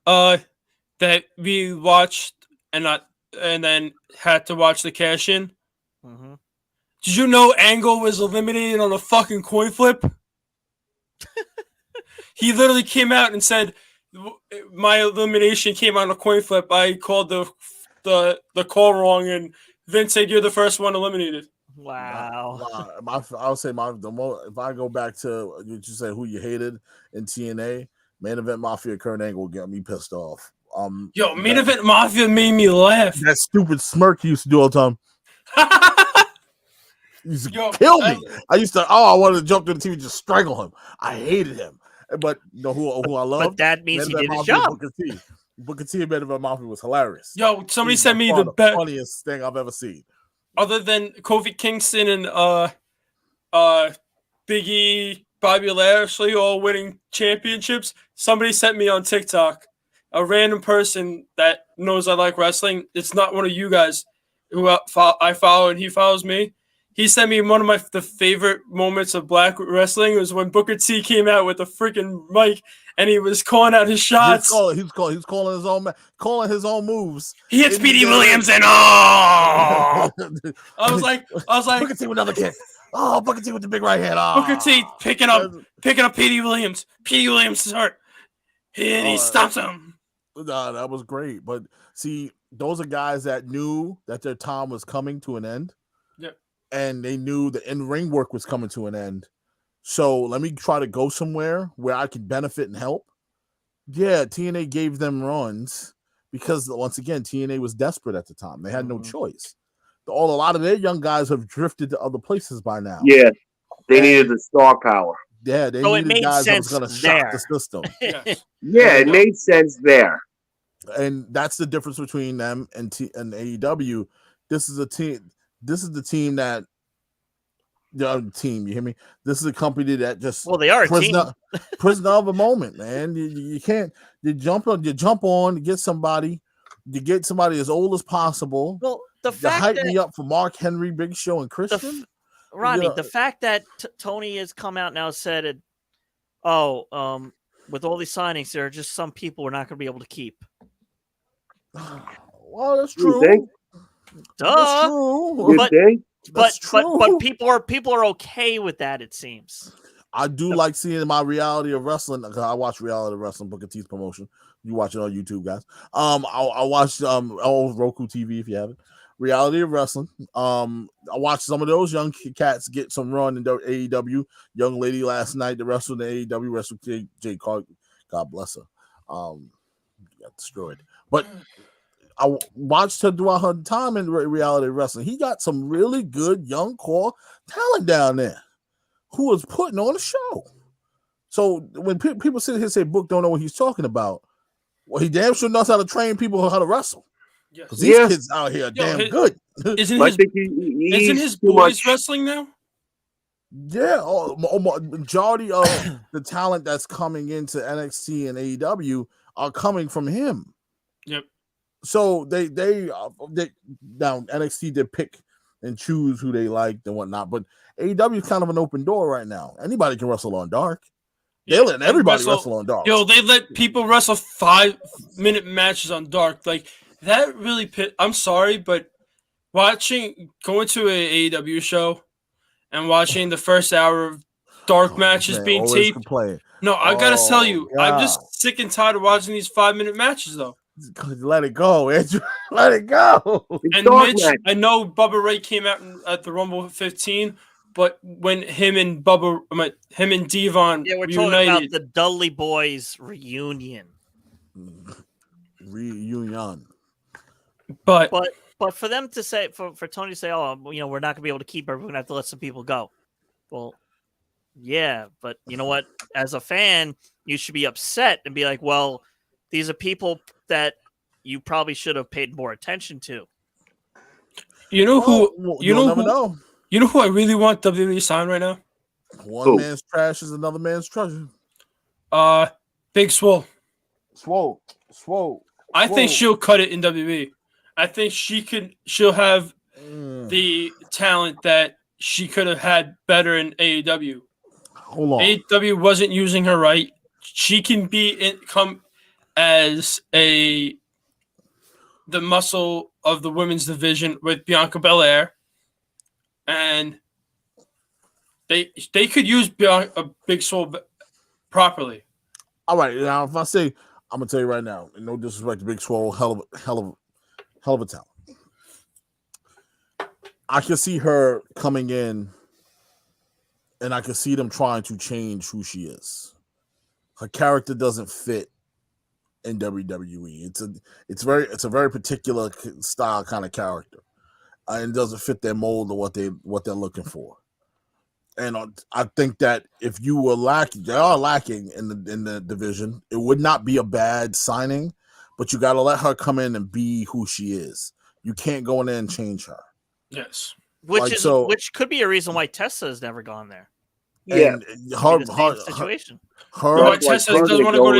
that we watched and then had to watch the cash in? Mhm. Did you know Angle was eliminated on a fucking coin flip? He literally came out and said, "My elimination came on a coin flip. I called the call wrong, and Vince said you're the first one eliminated." Wow. I would say if I go back to you say who you hated in TNA, Main Event Mafia, Kurt Angle got me pissed off. Yo, Main Event Mafia made me laugh. That stupid smirk he used to do all the time. He used to kill me. I wanted to jump to the TV and just strangle him. I hated him. But you know who I love? But that means he Man did Event his Mafia, job. Booker T. Booker T and Man Event Mafia was hilarious. Yo, somebody He's sent by me far the best. funniest thing I've ever seen. Other than Kofi Kingston and Big E, Bobby Lashley all winning championships, somebody sent me on TikTok a random person that knows I like wrestling. It's not one of you guys who I follow, and he follows me. He sent me one of the favorite moments of black wrestling. It was when Booker T came out with a freaking mic and he was calling out his shots. He's calling his own moves. He hits Petey Williams and I was like, Booker T with another kick. Oh, Booker T with the big right hand. Oh. Booker T picking up Petey Williams. Petey Williams is hurt. And he stops him. Nah, that was great. But see, those are guys that knew that their time was coming to an end. Yep. And they knew the in-ring work was coming to an end. So let me try to go somewhere where I can benefit and help. Yeah, TNA gave them runs because, once again, TNA was desperate at the time. They had no choice. A lot of their young guys have drifted to other places by now. Yeah, they needed the star power. Yeah, they So it needed made guys that was sense going to shock there. the system. Yes. Yeah, it made sense there. And that's the difference between them and AEW. This is a team. This is the team that the team. You hear me? This is a company that just Well, they are a team. prisoner of a moment, man. You can't. You jump on to get somebody. You get somebody as old as possible. Well, the You fact hype that me up for Mark Henry, Big Show, and Christian. Rodney, Yeah. the fact that Tony has come out now and said it. With all these signings, there are just some people we're not going to be able to keep. Well, that's You true. think? That's Duh. true. You But- think? That's true. But people are okay with that. It seems. I do like seeing my reality of wrestling. I watch reality of wrestling, Booker T's promotion. You watch it on YouTube, guys. I watched Roku TV if you haven't. Reality of wrestling. I watched some of those young cats get some run in AEW. Young lady last night that wrestled in AEW wrestled Jay Cargill. God bless her. Got destroyed. But I watched her throughout her time in reality of wrestling. He got some really good young core talent down there who was putting on a show. So when people sit here and say Book don't know what he's talking about, well, he damn sure knows how to train people how to wrestle. Yes. Because these Yeah. kids out here are damn his- good. Isn't I his think he's isn't his too boys much. wrestling now? Yeah, majority of the talent that's coming into NXT and AEW are coming from him. Yep. So they now NXT did pick and choose who they liked and whatnot, but AEW is kind of an open door right now. Anybody can wrestle on Dark. They're letting everybody wrestle on Dark. Yo, they let people wrestle 5-minute matches on Dark. Like that really I'm sorry, but going to a AEW show and watching the first hour of Dark matches Man, being always taped. complain. No, I gotta tell you, I'm God. just sick and tired of watching these 5-minute matches though. Let it go, Andrew. Let it go. It's And Dark Mitch, match. I know Bubba Ray came out at the Rumble 15, but when him and Devon Yeah, we're talking about reunited, the Dudley Boys reunion. Reunion. but But for them to say, for Tony to say, oh, we're not going to be able to keep her, we're going to have to let some people go. Well, yeah, but you know what? As a fan, you should be upset and be like, well, these are people that you probably should have paid more attention to. you know who You'll never know. you know who I really want WWE to sign right now? One man's trash is another man's treasure. Big Swole. Swole. I think she'll cut it in WWE. I think she'll have the talent that she could have had better in AEW. Hold on. AEW wasn't using her right. She can come as the muscle of the women's division with Bianca Belair, and they could use a Big Swole properly. All right, now if I say, I'm gonna tell you right now, no disrespect to Big Swole, hell of a talent. I can see her coming in, and I can see them trying to change who she is. Her character doesn't fit in WWE. It's a very particular style kind of character, and it doesn't fit their mold of what they're looking for. And I think that if you were lacking, they are lacking in the division. It would not be a bad signing, but you got to let her come in and be who she is. You can't go in there and change her. Yes, Which could be a reason why Tessa has never gone there. Yeah. And Her situation. Tessa doesn't want to go to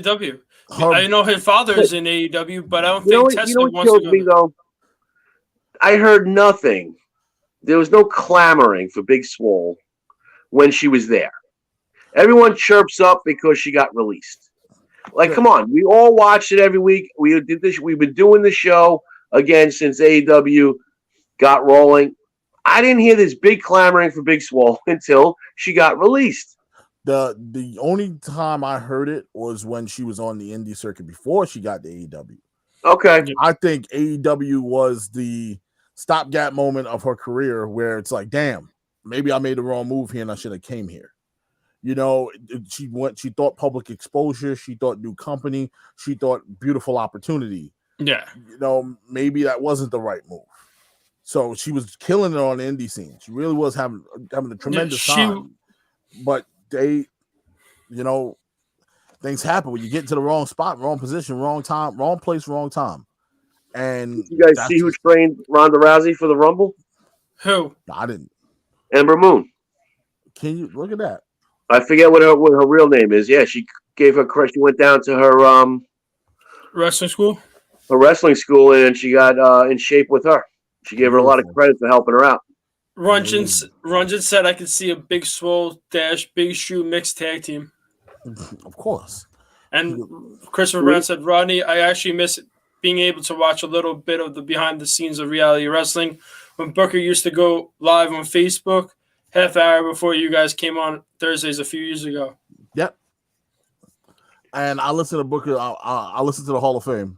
AEW. I know her father is in AEW, but I don't think Tessa what wants to killed go. me though? I heard nothing. There was no clamoring for Big Swole when she was there. Everyone chirps up because she got released. Like, come on, we all watched it every week. We did this. We've been doing the show again since AEW got rolling. I didn't hear this big clamoring for Big Swole until she got released. The only time I heard it was when she was on the indie circuit before she got to AEW. Okay. I think AEW was the stopgap moment of her career where it's like, damn, maybe I made the wrong move here and I should have came here. She thought public exposure, she thought new company, she thought beautiful opportunity. Yeah. Maybe that wasn't the right move. So she was killing it on the indie scene. She really was having a tremendous time. But things happen when you get into the wrong spot, wrong position, wrong time, wrong place, wrong time. And did you guys see who trained Ronda Rousey for the Rumble? Who? I didn't. Ember Moon. Can you look at that? I forget what her real name is. Yeah, she gave her credit. She went down to her Wrestling school. Her wrestling school, and she got in shape with her. She gave her a lot of credit for helping her out. Runjan said I could see a Big Swole - Big Shoe mixed tag team. Of course. And Christopher Brown said, Rodney, I actually miss being able to watch a little bit of the behind the scenes of reality wrestling when Booker used to go live on Facebook half hour before you guys came on Thursdays a few years ago. Yep. And I listen to Booker. I listen to the Hall of Fame.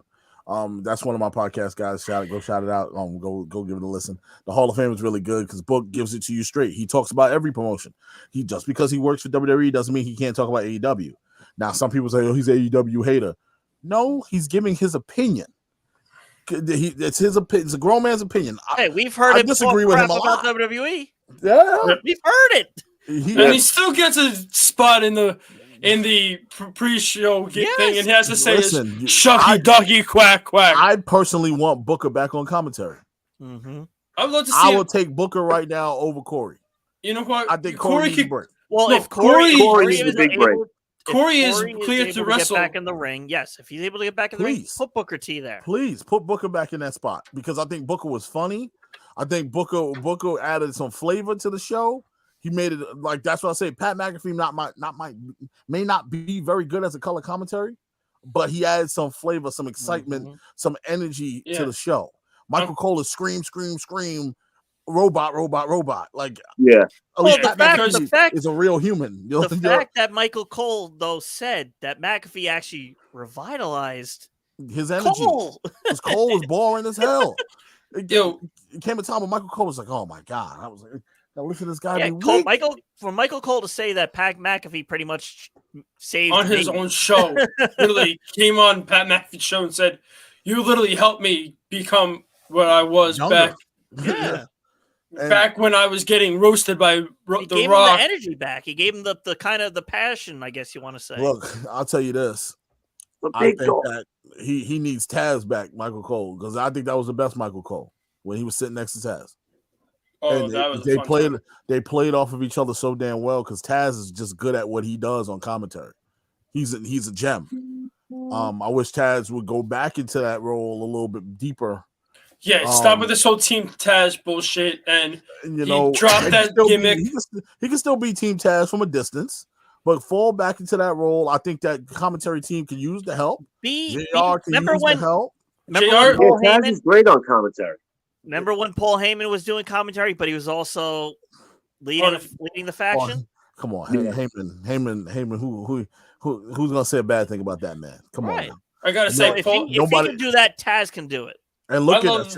That's one of my podcast guys. Go shout it out. Go give it a listen. The Hall of Fame is really good because Book gives it to you straight. He talks about every promotion. Just because he works for WWE doesn't mean he can't talk about AEW. Now some people say, "Oh, he's an AEW hater." No, he's giving his opinion. It's his opinion. It's a grown man's opinion. Hey, we've heard it disagree with him a about lot. WWE. Yeah, We've heard it. And he still gets a spot in the in the pre-show thing, and he has to say, Listen, "Shucky ducky quack quack." I personally want Booker back on commentary. Mm-hmm. I would love to see. I will take Booker right now over Corey. You know what? I think Corey needs a break. Well, No, if Corey Corey is needs a big able, break. if Corey is Corey cleared able to get wrestle. back in the ring, yes. If he's able to get back in the ring, Please. put Booker T there. Please put Booker back in that spot because I think Booker was funny. I think Booker added some flavor to the show. He made it like that's what I say. Pat McAfee may not be very good as a color commentary, but he added some flavor, some excitement, some energy to the show. Michael Cole is scream, robot. Like Yeah. Well, the fact is a real human. The fact that Michael Cole though said that McAfee actually revitalized his energy. Because Cole was boring as hell. It came a time when Michael Cole was like, "Oh my god!" I was like, "Now listen to this guy." For Michael Cole to say that Pat McAfee pretty much saved on his own show, literally came on Pat McAfee's show and said, "You literally helped me become what I was back." Yeah. Back when I was getting roasted by he The gave Rock. him the energy back. He gave him the kind of the passion, I guess you want to say. Look, I'll tell you this. I think that he needs Taz back, Michael Cole, because I think that was the best Michael Cole when he was sitting next to Taz. Oh, and that was they played off of each other so damn well because Taz is just good at what he does on commentary. He's a gem. I wish Taz would go back into that role a little bit deeper. Yeah, stop with this whole Team Taz bullshit, and drop that gimmick. He can still be Team Taz from a distance, but fall back into that role. I think that commentary team can use the help. Remember when Paul Taz is great on commentary. Remember when Paul Heyman was doing commentary, but he was also leading the faction? Come on, Heyman. Who's gonna say a bad thing about that man? Come on. I gotta say, if he can do that, Taz can do it. And look at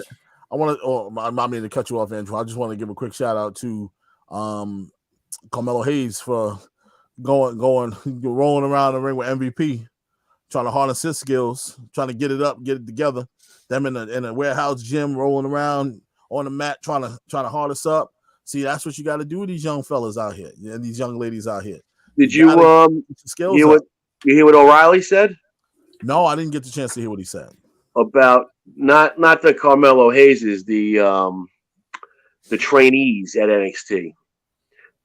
I want to. I'm not meaning to cut you off, Andrew. I just want to give a quick shout out to Carmelo Hayes for rolling around the ring with MVP, trying to harness his skills, trying to get it together. Them in a warehouse gym, rolling around on the mat, trying to harness up. See, that's what you got to do with these young fellas out here and these young ladies out here. Did you hear what O'Reilly said? No, I didn't get the chance to hear what he said. About not the Carmelo Hayes, the trainees at NXT,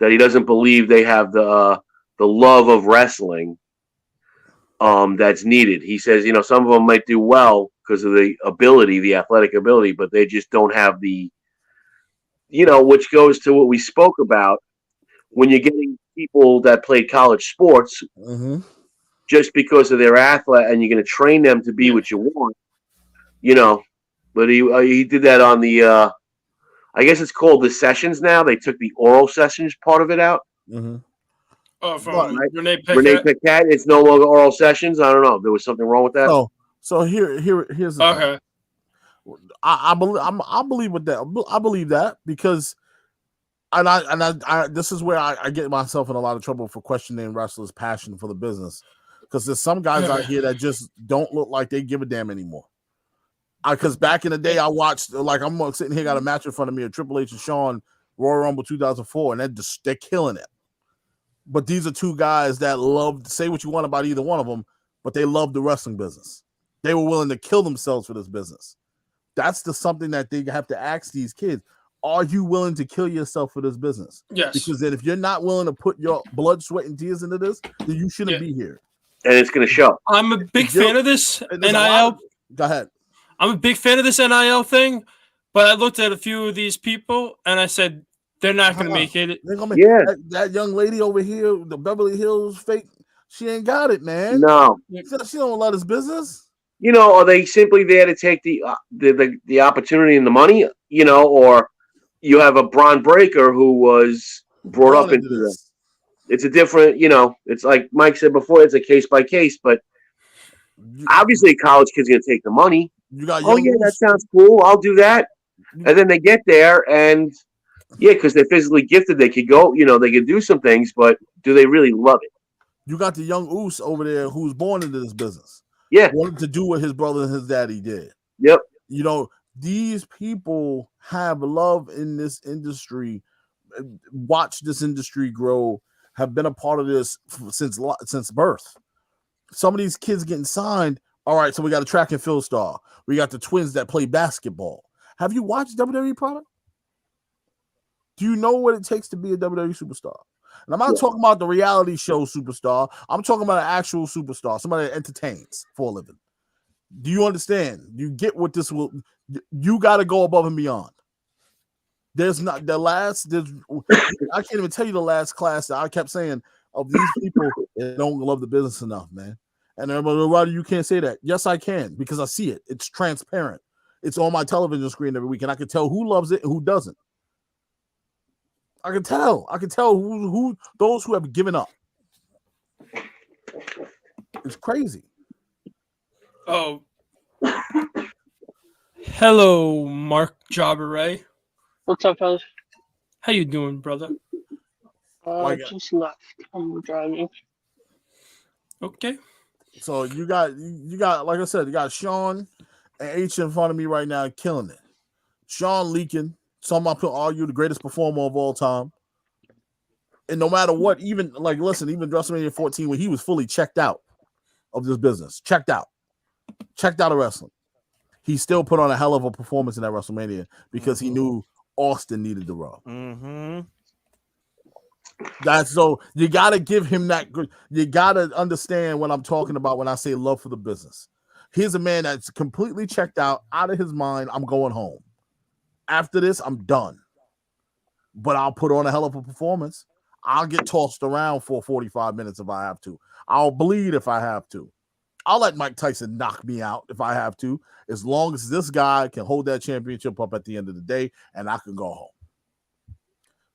that he doesn't believe they have the love of wrestling that's needed. He says, some of them might do well because of the athletic ability, but they just don't have the, which goes to what we spoke about when you're getting people that played college sports just because of their athlete, and you're going to train them to be what you want. But he did that on the I guess it's called the sessions now. They took the oral sessions part of it out. Oh, from Renee Paquette. It's no longer oral sessions. I don't know. There was something wrong with that. So here's the thing. I believe with that. I believe that because I this is where I get myself in a lot of trouble for questioning wrestlers' passion for the business, because there's some guys out here that just don't look like they give a damn anymore. Because back in the day, I watched, like, I'm sitting here, got a match in front of me, a Triple H and Shawn Royal Rumble 2004, and they're killing it. But these are two guys that love, say what you want about either one of them, but they love the wrestling business. They were willing to kill themselves for this business. That's something that they have to ask these kids. Are you willing to kill yourself for this business? Yes. Because then if you're not willing to put your blood, sweat, and tears into this, then you shouldn't be here. And it's going to show. I'm a big fan of this NIL. Go ahead. I'm a big fan of this NIL thing, but I looked at a few of these people and I said, they're not going to make it. That young lady over here, the Beverly Hills fake, she ain't got it, man. No. She don't love this business. Are they simply there to take the opportunity and the money, or you have a Braun Breaker who was brought up into this. It's a different, it's like Mike said before, it's a case by case, but obviously a college kid's going to take the money. That sounds cool. I'll do that. And then they get there and because they're physically gifted, they could go, they could do some things, but do they really love it? You got the young Oos over there who's born into this business. Yeah. Wanted to do what his brother and his daddy did. Yep. These people have love in this industry, watch this industry grow, have been a part of this since birth. Some of these kids getting signed. All right, so we got a track and field star. We got the twins that play basketball. Have you watched WWE product? Do you know what it takes to be a WWE superstar? And I'm not talking about the reality show superstar. I'm talking about an actual superstar, somebody that entertains for a living. Do you understand? You get what this will. You got to go above and beyond. There's not the last. I can't even tell you the last class that I kept saying of these people that don't love the business enough, man. And everybody, why you can't say that? Yes, I can, because I see it. It's transparent. It's on my television screen every week, and I can tell who loves it and who doesn't. I can tell. I can tell who those who have given up. It's crazy. Oh, hello, Mark Jobberay. What's up, fellas? How you doing, brother? Just left. I'm driving. Okay. So you got like I said, you got Sean and H in front of me right now, killing it. Sean leaking. Some I could argue the greatest performer of all time. And no matter what, even even WrestleMania 14, when he was fully checked out of this business, checked out of wrestling, he still put on a hell of a performance in that WrestleMania because he knew Austin needed the rub. Mm-hmm. That's so you got to give him that. You got to understand what I'm talking about when I say love for the business. Here's a man that's completely checked out of his mind. I'm going home. After this, I'm done. But I'll put on a hell of a performance. I'll get tossed around for 45 minutes if I have to. I'll bleed if I have to. I'll let Mike Tyson knock me out if I have to, as long as this guy can hold that championship up at the end of the day and I can go home.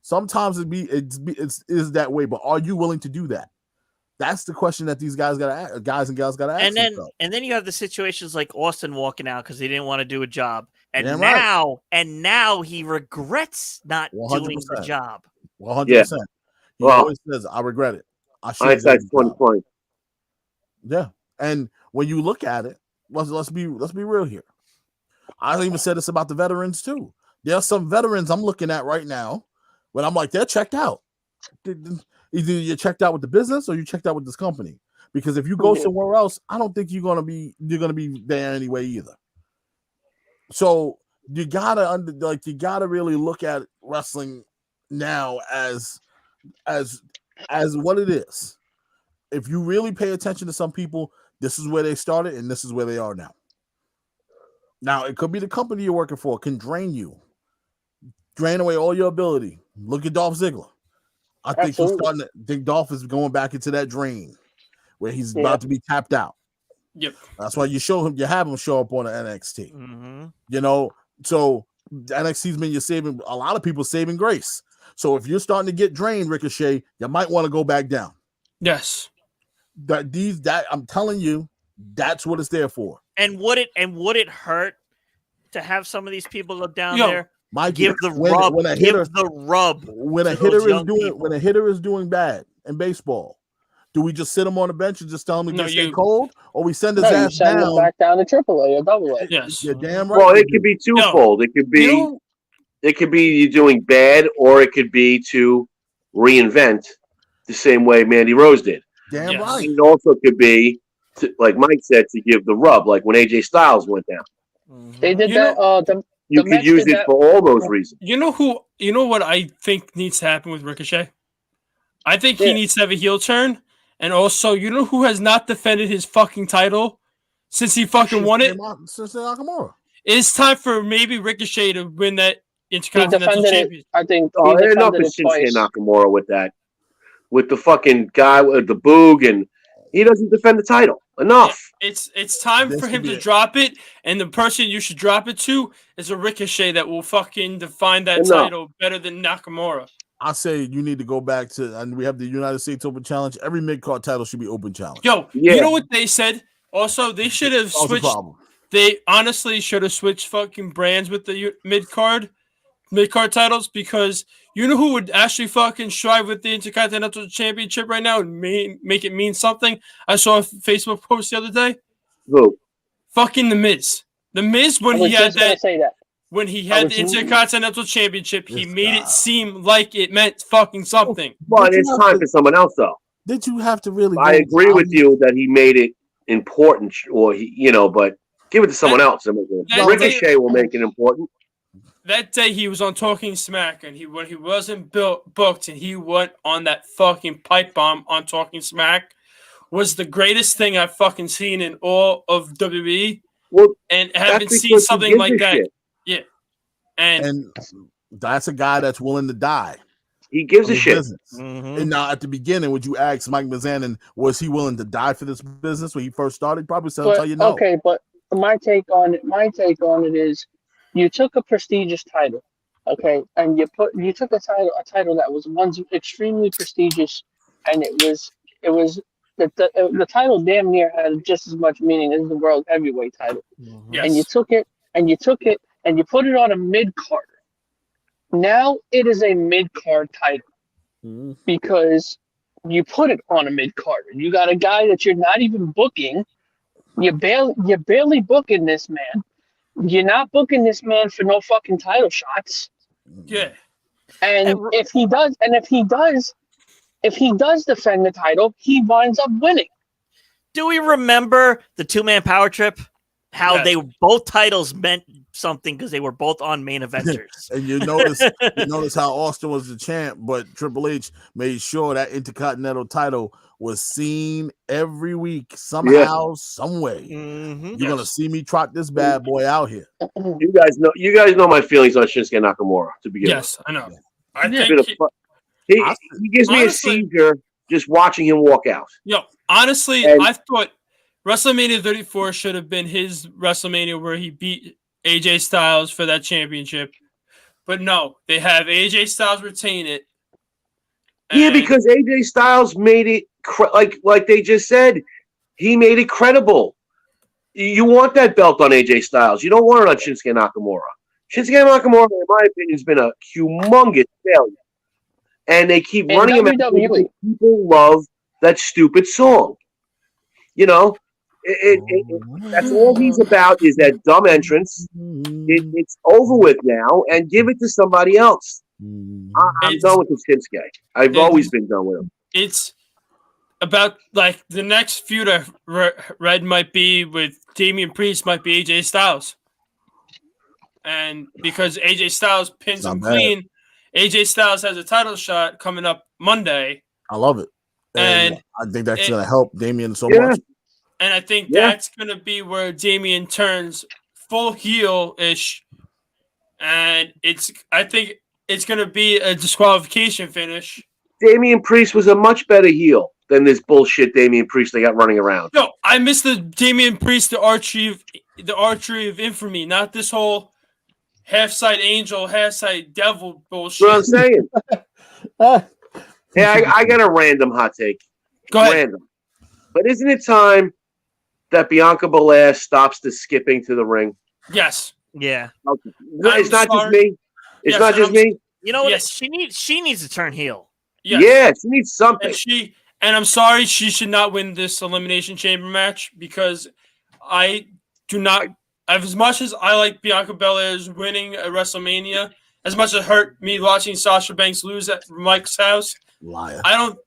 Sometimes it's that way, but are you willing to do that? That's the question that these guys and gals got to ask themselves. And then you have the situations like Austin walking out because he didn't want to do a job. And Damn now he regrets not 100%. doing the job. 100%. Yeah. He always says, I regret it. Hindsight's 2020. Yeah. And when you look at it, let's be real here. I even said this about the veterans too. There are some veterans I'm looking at right now when I'm like, they're checked out. Either you're checked out with the business or you checked out with this company. Because if you go somewhere else, I don't think you're gonna be there anyway either. So you gotta really look at wrestling now as what it is. If you really pay attention to some people, this is where they started and this is where they are now. Now it could be the company you're working for can drain away all your ability. Look at Dolph Ziggler. I think Dolph is going back into that drain where he's about to be tapped out. Yep. That's why you have him show up on the NXT. Mm-hmm. So NXT's been saving a lot of people saving grace. So if you're starting to get drained, Ricochet, you might want to go back down. Yes. That I'm telling you, that's what it's there for. And would it hurt to have some of these people look down there? Give the rub. When a hitter is doing bad in baseball, do we just sit him on the bench and just tell him to stay cold, or we send his ass down? Him back down to AAA or AA. Yes, you're damn right. Well, it could be twofold. It could be you doing bad, or it could be to reinvent the same way Mandy Rose did. Damn right. It also could be, like Mike said, to give the rub, like when AJ Styles went down. Mm-hmm. They did that. You could use it for all those reasons. You know what I think needs to happen with Ricochet? I think he needs to have a heel turn. And also, you know who has not defended his fucking title since he fucking won it? Since Nakamura. It's time for maybe Ricochet to win that Intercontinental Championship. I think Enough of Shinsuke Nakamura with that. With the fucking guy with the boog, and he doesn't defend the title. Enough. It's time for him to drop it, and the person you should drop it to is a Ricochet that will fucking define that title better than Nakamura. I say you need to go back to, and we have the United States Open Challenge. Every mid-card title should be open challenge. You know what they said? Also, they should have switched. They honestly should have switched fucking brands with the mid-card titles, because you know who would actually fucking strive with the Intercontinental Championship right now and make it mean something? I saw a Facebook post the other day. Who? Fucking The Miz. The Miz, when he had that when he had the Intercontinental Championship, he This made guy. it seem like it meant fucking something. But Did you it's have time to- for someone else, though. Did you have to really? I go agree with down- you that he made it important, or but give it to someone else. Ricochet will make it important. That day he was on Talking Smack, and when he wasn't booked, and he went on that fucking pipe bomb on Talking Smack, was the greatest thing I've fucking seen in all of WWE, Well, and that's haven't seen because he something gives like a that. shit. Yeah, and And that's a guy that's willing to die. He gives for a the shit. business. Mhm. And now at the beginning, would you ask Mike Mizanin, was he willing to die for this business when he first started? He'd probably tell But you no. okay, but my take on it is, you took a prestigious title, okay, and you took a title that was once extremely prestigious, and it was the title damn near had just as much meaning as the world heavyweight title. yes, And you took it and you put it on a mid card. Now it is a mid card title Mhm. because you put it on a mid card. You got a guy that you're not even booking. You're barely booking this man. You're not booking this man for no fucking title shots. yeah. And if he does defend the title, he winds up winning. Do we remember the 2-man power trip? How Yes. they both titles meant something because they were both on main eventers. And you notice how Austin was the champ, but Triple H made sure that Intercontinental title was seen every week somehow, some way. Mhm. You're gonna see me trot this bad boy out here. You guys know my feelings on Shinsuke Nakamura to begin Yes, I know. I with. think He gives me honestly- a seizure just watching him walk out. honestly, And- I thought WrestleMania 34 should have been his WrestleMania where he beat AJ Styles for that championship. But no, they have AJ Styles retain it. Yeah, And- because AJ Styles made it like they just said, he made it credible. You want that belt on AJ Styles. You don't want it on Shinsuke Nakamura. Shinsuke Nakamura, in my opinion, has been a humongous failure. And they keep In running him out WWE. because people love that stupid song. You know, that's all he's about is that dumb entrance. It's over with now, and give it to somebody else. I'm It's- done with this Shinsuke. I've always been done with him. it's about like the next feud I read might be with Damian Priest, might be AJ Styles. And because AJ Styles pins Not him bad. clean, AJ Styles has a title shot coming up Monday. I love it. And And I think that's it- gonna help Damian so Yeah. much. And I think Yeah. that's going to be where Damian turns full heel-ish. And I think it's going to be a disqualification finish. Damian Priest was a much better heel than this bullshit Damian Priest they got running around. No, I miss the Damian Priest, the archery of infamy, not this whole half-side angel, half-side devil bullshit. That's what I'm saying. Hey, I got a random hot take. Go ahead. Random. But isn't it time that Bianca Belair stops the skipping to the ring? Yes. Yeah. Okay. It's not sorry. just me. It's Yes, not just I'm- me. You know what? Yes. She needs to turn heel. Yes. Yeah, she needs something. And I'm sorry, she should not win this Elimination Chamber match because I do not. As much as I like Bianca Belair's winning at WrestleMania, as much as it hurt me watching Sasha Banks lose at Mike's house, Liar. I don't.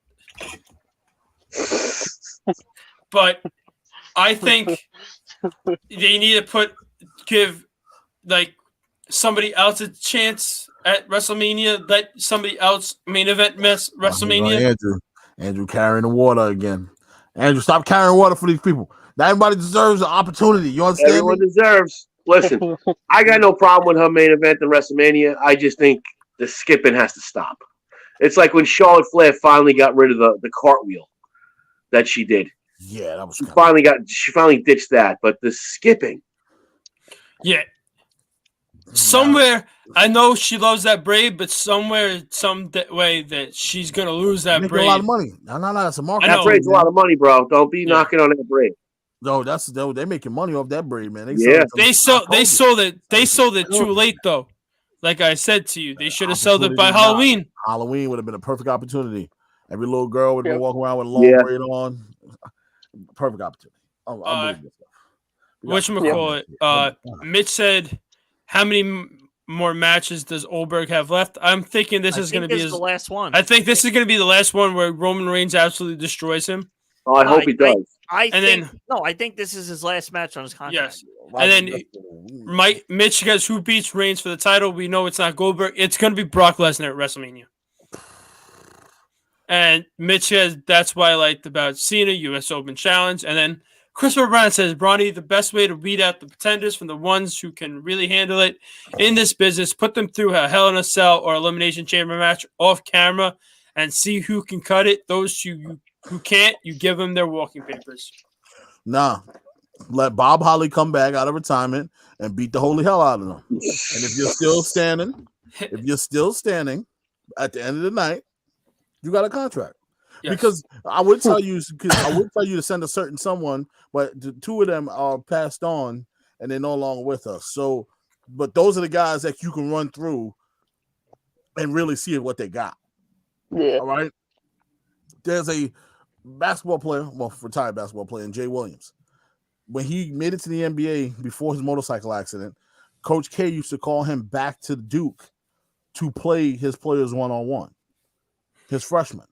But I think they need to give like somebody else a chance at WrestleMania. Let somebody else main event miss WrestleMania. Andrew carrying the water again. Andrew, stop carrying water for these people. Not everybody deserves an opportunity. You understand? Everyone deserves. Listen, I got no problem with her main event in WrestleMania. I just think the skipping has to stop. It's like when Charlotte Flair finally got rid of the cartwheel that she did. Yeah, that was She kinda- finally ditched that, but the skipping. Yeah. Somewhere, I know she loves that braid, but somewhere, way that she's gonna lose that making braid. a lot of money. No, it's a market. I That know, braid's a lot of money, bro. Don't be Yeah. knocking on that braid. No, they're making money off that braid, man. Yeah. They sold it too late though. Like I said to you, they should have sold it by Opportunity Halloween. Halloween would have been a perfect opportunity. Every little girl would have been Yep. walking around with a long Yeah. braid on. Perfect opportunity. I'm believing this stuff. We got- Whatchamacallit, Mitch said how many more matches does Goldberg have left? I'm thinking this is going to be the last one. I think this is going to be the last one where Roman Reigns absolutely destroys him. Oh, I hope he does. I think this is his last match on his contract. Yes. And then Mitch guys, who beats Reigns for the title? We know it's not Goldberg. It's going to be Brock Lesnar at WrestleMania. And Mitch says that's what I liked about Cena, U.S. Open Challenge. And then Christopher Brown says, Bronny, the best way to weed out the pretenders from the ones who can really handle it in this business, put them through a Hell in a Cell or Elimination Chamber match off camera and see who can cut it. Those who can't, you give them their walking papers. Nah. Let Bob Holly come back out of retirement and beat the holy hell out of them. And if you're still standing at the end of the night, you got a contract. Yes. Because I would tell you to send a certain someone, but the two of them are passed on and they're no longer with us. So, but those are the guys that you can run through and really see what they got. Yeah. All right. There's a retired basketball player, Jay Williams. When he made it to the NBA before his motorcycle accident, Coach K used to call him back to Duke to play his players one-on-one, his freshmen.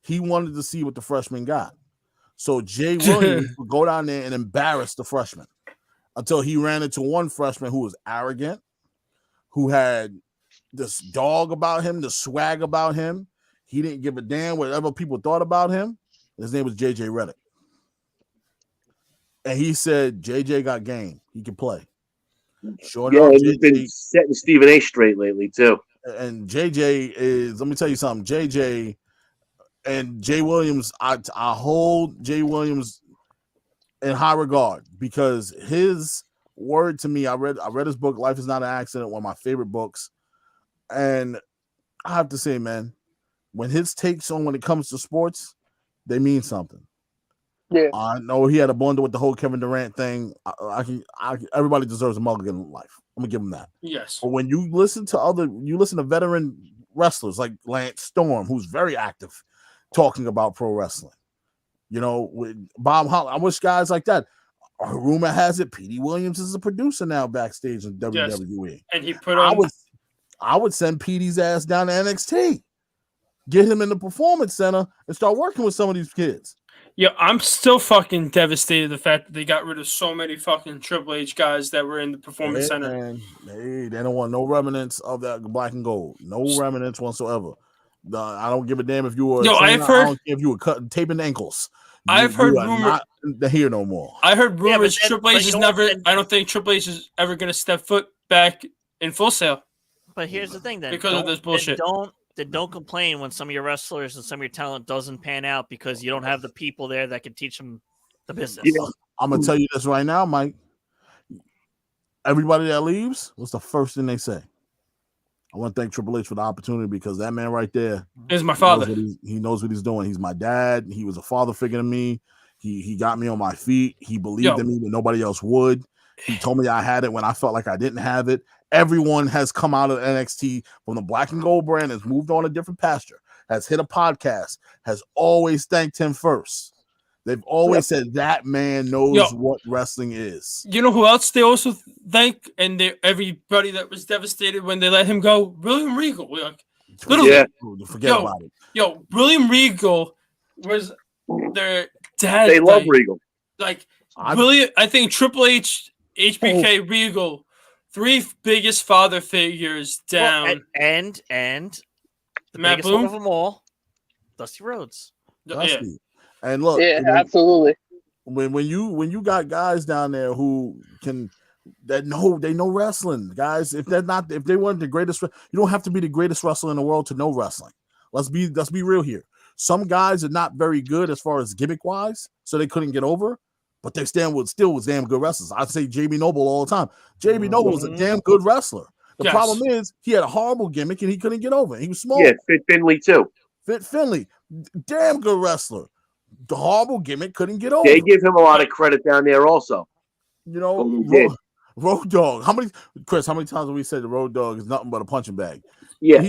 He wanted to see what the freshmen got. So Jay Williams would go down there and embarrass the freshmen until he ran into one freshman who was arrogant, who had this dog about him, the swag about him. He didn't give a damn whatever people thought about him. His name was JJ Redick. And he said, JJ got game. He can play. Sure enough, he's been setting Stephen A straight lately, too. And JJ is, let me tell you something, JJ and Jay Williams, I hold Jay Williams in high regard because his word to me, I read his book, Life is Not an Accident, one of my favorite books. And I have to say, man, when his takes on when it comes to sports, they mean something. Yeah, I know he had a blunder with the whole Kevin Durant thing. Everybody deserves a mulligan in life. I'm gonna give him that. Yes. But when you listen to veteran wrestlers like Lance Storm, who's very active, talking about pro wrestling, with Bob Holly, I wish guys like that. A rumor has it Petey Williams is a producer now backstage in WWE. Yes. And he put on. I would send Petey's ass down to NXT, get him in the Performance Center, and start working with some of these kids. Yeah, I'm still fucking devastated the fact that they got rid of so many fucking Triple H guys that were in the Performance Center. Man, they don't want no remnants of that black and gold. No remnants whatsoever. I don't give a damn if you were. I don't care if you were taping ankles. I've heard rumors. Not here no more. I heard rumors Triple H is never. I don't think Triple H is ever going to step foot back in Full Sail. But here's the thing, then, because of this bullshit. Don't complain when some of your wrestlers and some of your talent doesn't pan out because you don't have the people there that can teach them the business. Yeah. I'm gonna tell you this right now, Mike. Everybody that leaves, what's the first thing they say? I want to thank Triple H for the opportunity because that man right there is my father. He knows what he's doing. He's my dad. He was a father figure to me. He got me on my feet. He believed in me when nobody else would. He told me I had it when I felt like I didn't have it. Everyone has come out of NXT from the black and gold brand, has moved on a different pasture, has hit a podcast, has always thanked him first. They've always said that man knows what wrestling is. You know who else they also thank? And everybody that was devastated when they let him go? William Regal. Forget about it. William Regal was their dad. They love Regal. I think Triple H, HBK, Regal, three biggest father figures down. Well, and the Matt biggest Boone? one of them all, Dusty Rhodes. Dusty. Yeah. And look, absolutely. When you got guys down there who they know wrestling, guys. If they weren't the greatest, you don't have to be the greatest wrestler in the world to know wrestling. Let's be real here. Some guys are not very good as far as gimmick wise, so they couldn't get over. But they still was damn good wrestlers. I say JB Noble all the time. JB Noble was a damn good wrestler. The problem is he had a horrible gimmick and he couldn't get over. He was small. Yeah, Fit Finley too. Fit Finley, damn good wrestler. The horrible gimmick couldn't get over. They give him a lot of credit down there also. Road Dogg. How many times have we said the Road Dogg is nothing but a punching bag? Yeah.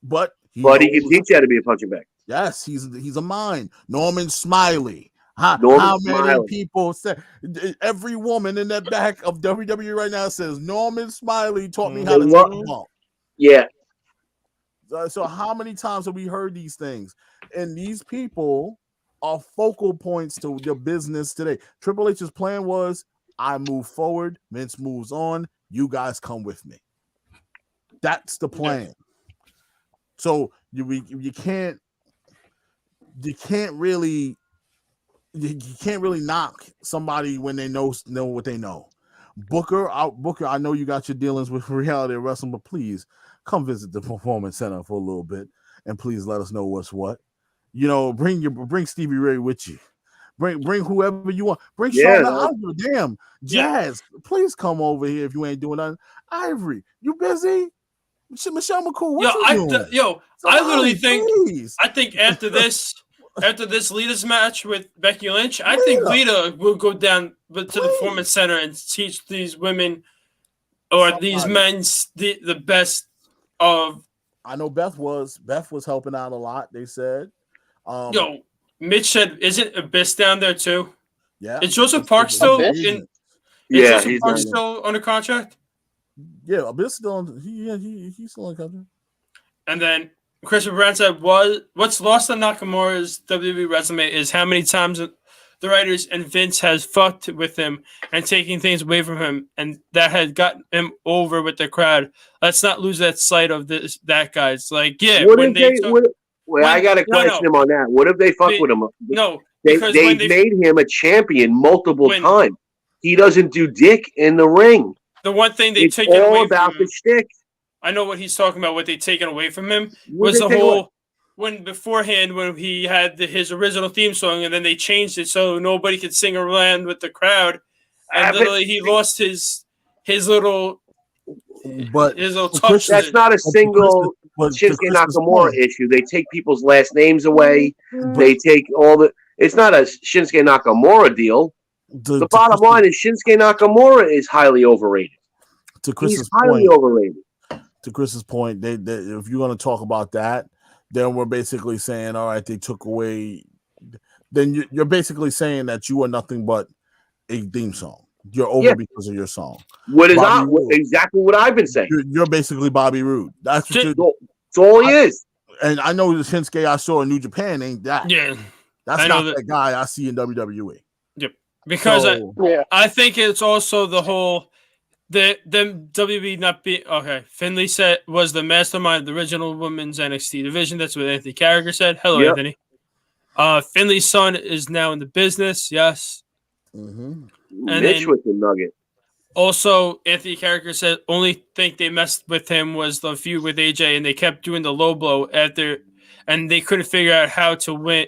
But he can teach you how to be a punching bag. Yes, he's a mind. Norman Smiley. How Norman many Smiley. people say every woman in that back of WWE right now says Norman Smiley taught me how to Mhm. take a bump. Yeah, So how many times have we heard these things? And these people are focal points to the business today. Triple H's plan was, I move forward, Vince moves on, you guys come with me. That's the plan. So you can't really knock somebody when they know what they know. Booker, I know you got your dealings with Reality Wrestling, but please come visit the Performance Center for a little bit, and please let us know what's what. You know, bring Stevie Ray with you. Bring whoever you want. Bring Yeah, Shawn. Damn, Jazz, please come over here if you ain't doing nothing. Ivory, you busy? Michelle McCool, what you doing? I literally think please. I think after this Lita's match with Becky Lynch, I think Lita will go down to the Performance Center and teach these women or these men the best of. I know Beth was helping out a lot. They said. Mitch said, "Isn't Abyss down there too?" Yeah. Is Joseph Park still in? Yeah, Joseph he's Park still under contract. Yeah, Abyss still on. He's still on contract. And then Christopher Brown said, "What's lost on Nakamura's WWE resume is how many times the writers and Vince has fucked with him and taking things away from him, and that had gotten him over with the crowd. Let's not lose that sight of that guy." It's like, yeah, I got to question him on that. What if they fuck with him? No, they made him a champion multiple times. He doesn't do dick in the ring. The one thing they take all away about from him, the shtick. I know what he's talking about. What they taken away from him was the whole when he had his original theme song, and then they changed it so nobody could sing around with the crowd, and literally he lost his little touch. That's not a single Shinsuke Nakamura issue. They take people's last names away. They take all the. It's not a Shinsuke Nakamura deal. The bottom line is Shinsuke Nakamura is highly overrated. He's highly overrated. To Chris's point, they if you're going to talk about that, then we're basically saying, all right, they took away. Then you're basically saying that you are nothing but a theme song. You're over because of your song. Exactly what I've been saying. You're basically Bobby Roode. That's all he is. And I know the Shinsuke I saw in New Japan ain't that. Yeah, that's not that guy I see in WWE. Yep. Because I think it's also the whole them WWE not be okay. Finley said was the mastermind of the original women's NXT division. That's what Anthony Carragher said. Hello, Anthony. Finley's son is now in the business. Yes. Mm-hmm. And Mitch with the nugget. Also, Anthony Carragher said only thing they messed with him was the feud with AJ, and they kept doing the low blow and they couldn't figure out how to win.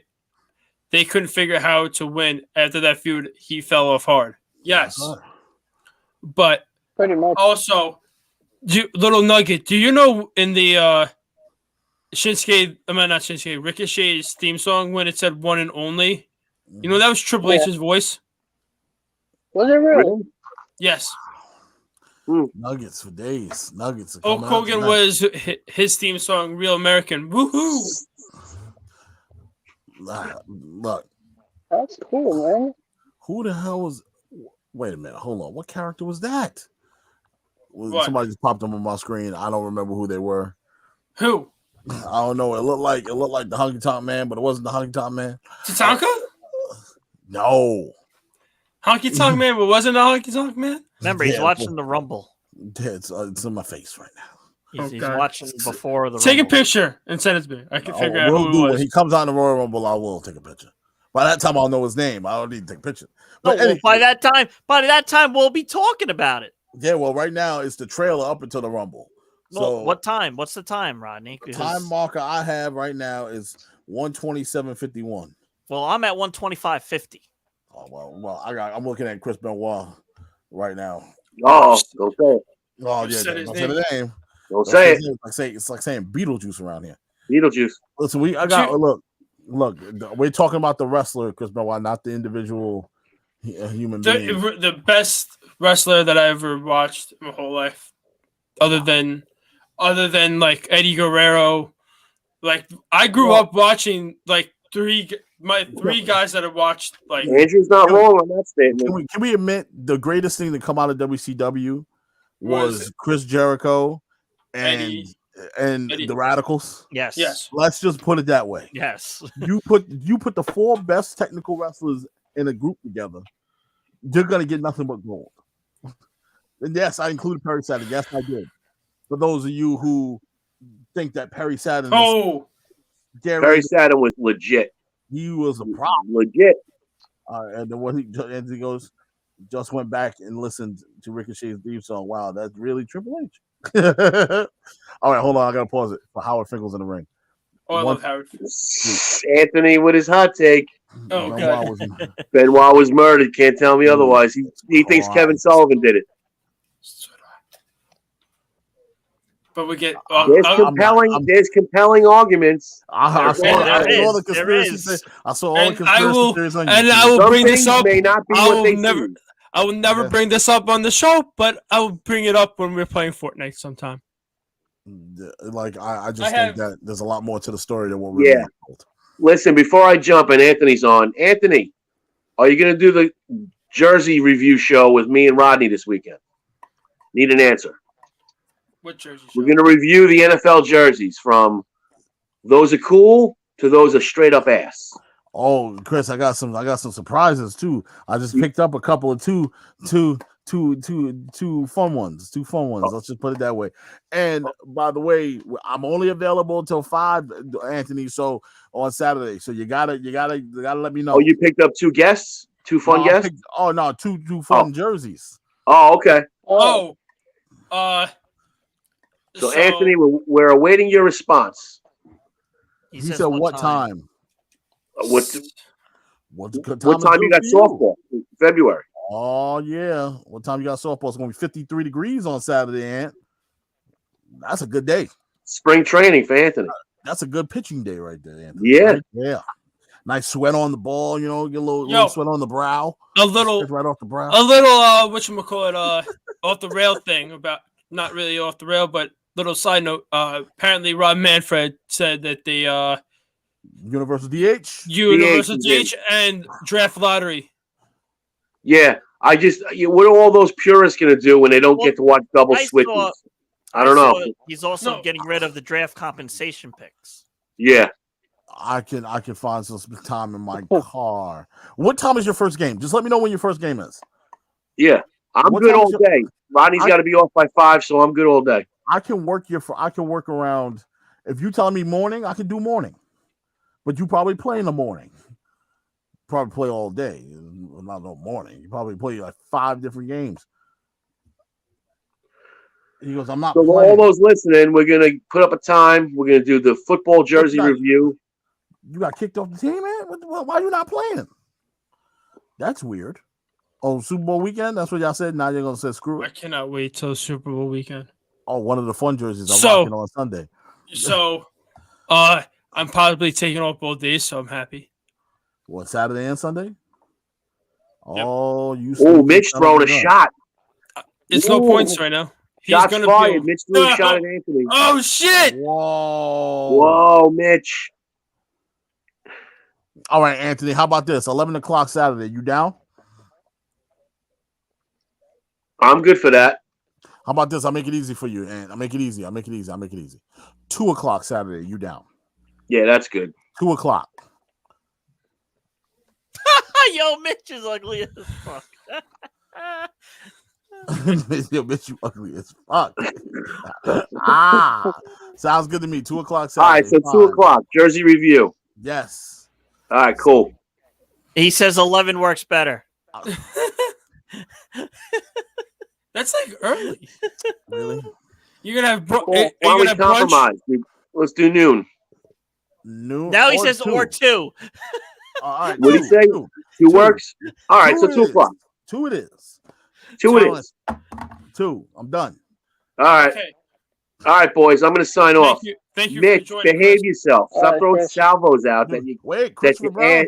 They couldn't figure out how to win after that feud. He fell off hard. Yes, but pretty much. Also, little nugget. Do you know in the Ricochet's theme song when it said "one and only"? You know that was Triple H's voice. Was it really? Yes. Nuggets for days. Nuggets. Hulk Hogan was his theme song, "Real American." Woohoo! Look. That's cool, man. Who the hell was? Wait a minute. Hold on. What character was that? Somebody just popped up on my screen. I don't remember who they were. Who? I don't know. It looked like the Honky Tonk Man, but it wasn't the Honky Tonk Man. Tatanka? No. Honky Tonk Man, but wasn't a Honky Tonk Man? Remember, he's watching the Rumble. It's in my face right now. He's watching before the Take Rumble. a picture and send it to me. I can figure out who it was. When he comes on the Royal Rumble, I will take a picture. By that time, I'll know his name. I don't need to take a picture. But anyway, by that time, we'll be talking about it. Yeah, well, right now it's the trailer up until the Rumble. So what time? What's the time, Rodney? The time marker I have right now is 1:27:51. Well, I'm at 1:25:50. Oh well, I'm looking at Chris Benoit right now. Oh, don't say it. Oh yeah, don't say the name. Don't say it. It's like saying Beetlejuice around here. Beetlejuice. Listen, look. We're talking about the wrestler, Chris Benoit, not the individual human being. The best wrestler that I ever watched in my whole life, other than like Eddie Guerrero. Like I grew up watching like three my 3 guys that have watched like Andrew's not wrong on that statement. Can we admit the greatest thing to come out of WCW was Was- Chris Jericho Eddie. and Eddie. the Radicals? Yes. yes. Let's just put it that way. Yes. You put the 4 best technical wrestlers in a group together, you're gonna get nothing but gold. And yes, I included Perry Saturn. Yes, I did. For those of you who think that Perry Saturn, Oh, Perry Saturn was legit. he was a problem. Legit. And then what he goes, just went back and listened to Ricochet's theme song. Wow, that's really Triple H. All right, hold on. I gotta pause it for Howard Finkel's in the ring. I love Howard. Anthony with his hot take. Oh, Benoit God. was- Benoit was murdered. Can't tell me otherwise. He thinks Kevin Sullivan did it. But we get There's compelling arguments. I saw the There conspiracy is. theories. I saw all the And conspiracy theories on and YouTube. I will Some bring this things up. may not be I what will they never. seem. I will never Yeah. bring this up on the show, but I will bring it up when we're playing Fortnite sometime. Like I just I think have- that there's a lot more to the story than what we're Yeah. being told. Listen, before I jump and Anthony's on, Anthony, are you going to do the Jersey review show with me and Rodney this weekend? Need an answer. What jersey? We're going to review the NFL jerseys from those are cool to those are straight up ass. Oh, Chris, I got some surprises too. I just picked up a couple of two fun ones. Let's just put it that way. And by the way, I'm only available until 5, Anthony. So on Saturday. So you gotta let me know. Oh, you picked up 2 guests? 2 fun No, I guests? picked- two fun jerseys. Oh, okay. Oh, So Anthony, we're awaiting your response. He says said what time? What's What's good what time you got softball? February. Oh yeah. What time you got softball? It's gonna be 53 degrees on Saturday, Ant. That's a good day. Spring training for Anthony. That's a good pitching day right there, Anthony. Yeah. Right? Yeah. Nice sweat on the ball, get a little sweat on the brow. a little, Right off the brow. whatchamacallit, off the rail thing about not really off the rail, but little side note. Apparently, Rob Manfred said that the Universal DH. Universal DH. DH and draft lottery. Yeah. What are all those purists going to do when they don't Well, get to watch double I switches? saw- I don't know. He's also No. getting rid of the draft compensation picks. Yeah. I can find some time in my car. What time is your first game? Just let me know when your first game is. Yeah. I'm What good time all is your- day. Rodney's got to be off by 5, so I'm good all day. I can work around. If you tell me morning, I can do morning. But you probably play in the morning. Probably play all day. Not no morning. You probably play like 5 different games. He goes, I'm not So playing. all those listening, we're going to put up a time. We're going to do the football jersey not- review. You got kicked off the team, man? Why are you not playing? That's weird. Oh, Super Bowl weekend? That's what y'all said? Now you're going to say screw I it? cannot wait till Super Bowl weekend. Oh, one of the fun jerseys I'm So- rocking on Sunday. So, I'm probably taking off both days, so I'm happy. What, Saturday and Sunday? Yep. Oh, you. Oh, Mitch throwing a shot. It's no Ooh. points right now. He's Shots gonna fired. be. Mitch threw a shot at Anthony. Oh shit! Whoa. Whoa, Mitch. All right, Anthony. How about this? 11 o'clock Saturday. You down? I'm good for that. How about this? I'll make it easy for you, and I'll make it easy. 2 o'clock Saturday. You down? Yeah, that's good. 2 o'clock. Yo, Mitch is ugly as fuck. Yo, bitch, you ugly as fuck. Sounds good to me. 2 o'clock All right, Saturday. so 2 o'clock, Jersey review. Yes. All right, cool. He says 11 works better. That's like early. Really? You're gonna have Well, you're why don't we gonna have brunch. compromise? Let's do noon. Noon. Now he or says 2. or 2. All right. What'd he say? 2. 2 works? All right, so it 2 is. o'clock. 2 it is. 2 it is. 2. I'm done. All right. Okay. All right, boys, I'm going to sign off. Thank you Mitch, for joining. behave Chris. yourself. All Stop right, throwing Chris. salvos out. That Wait, Christopher Brown.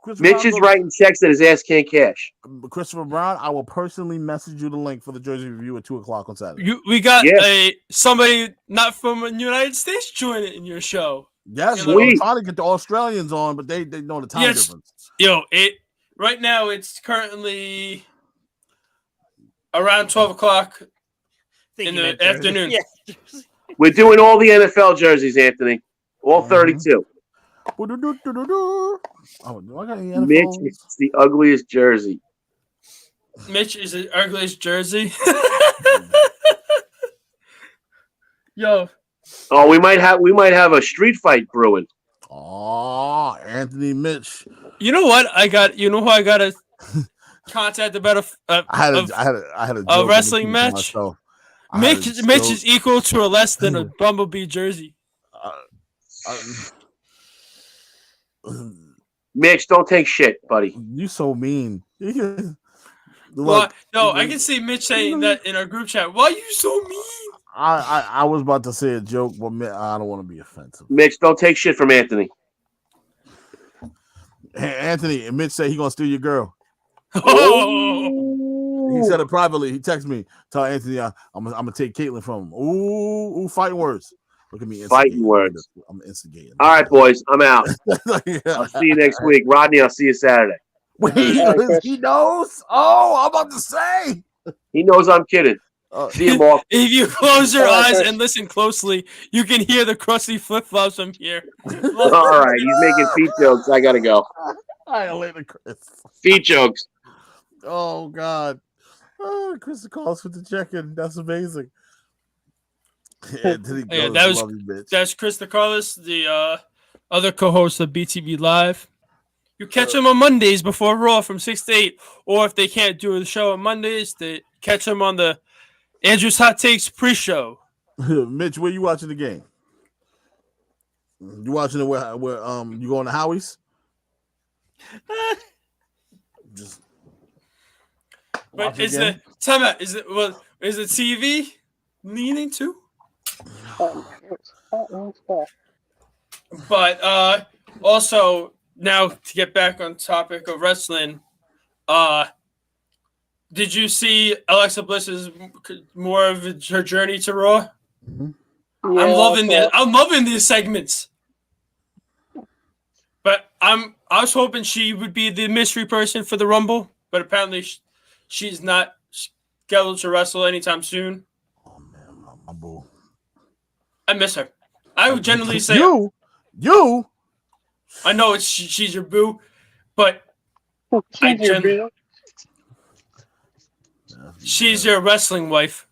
Christopher Mitch Brown is goes- writing checks that his ass can't cash. Christopher Brown, I will personally message you the link for the Jersey review at 2 o'clock on Saturday. We got Yeah. somebody not from the United States joining in your show. Yes, Yeah, we're Sweet. trying to get the Australians on, but they know the time Yes. difference. Yo, right now it's currently around 12 o'clock. Think In you the meant Jersey. afternoon. Yeah. We're doing all the NFL jerseys, Anthony. All Mhm. 32. Oh, do I got any Mitch, NFL? it's the ugliest jersey. Mitch is the ugliest jersey. Yo, Oh, we might have a street fight brewing. Oh, Anthony Mitch. you know what? You know who I got to contact about I had a joke wrestling to match? myself. I had Mitch a Mitch joke. is equal to or less than a Bumblebee jersey. Mitch, don't take shit, buddy. You so mean. Well, Look, no, I can see Mitch saying that in our group chat. Why are you so mean? I was about to say a joke, but I don't want to be offensive. Mitch, don't take shit from Anthony. Anthony and Mitch say he gonna steal your girl. Oh, He said it privately. He texted me, tell Anthony I'm gonna take Caitlyn from him. Ooh, fighting words. Look at me, Fighting words. I'm instigating. All right, boys, I'm out. Yeah. I'll see you next week. Rodney, I'll see you Saturday. Wait, All right, Chris. he knows. Oh, I'm about to say. He knows I'm kidding. See you, Mark. if you close your All right, eyes Chris. and listen closely, you can hear the crusty flip flops from here. All right, he's making feet jokes. I gotta go. I later, Chris. Feet jokes. Oh God. Oh, Chris calls for the check-in. That's amazing. Anthony Yeah, goes, that was- love you, bitch. That's Chris DeCarlos, the other co-host of BTV Live. You catch him on Mondays before Raw from 6 to 8, or if they can't do the show on Mondays, they catch him on the Andrew's Hot Takes pre-show. Mitch, where you watching the game? You watching it where you going to Howie's? Just But watch is again? the time out? Is the TV leaning too? But also now to get back on topic of wrestling, did you see Alexa Bliss's more of her journey to Raw? I'm loving these segments. But I was hoping she would be the mystery person for the Rumble, but apparently she's not scheduled to wrestle anytime soon. Oh man, my boo. I miss her. I would generally say you. I know she's your boo, but she's your wrestling wife.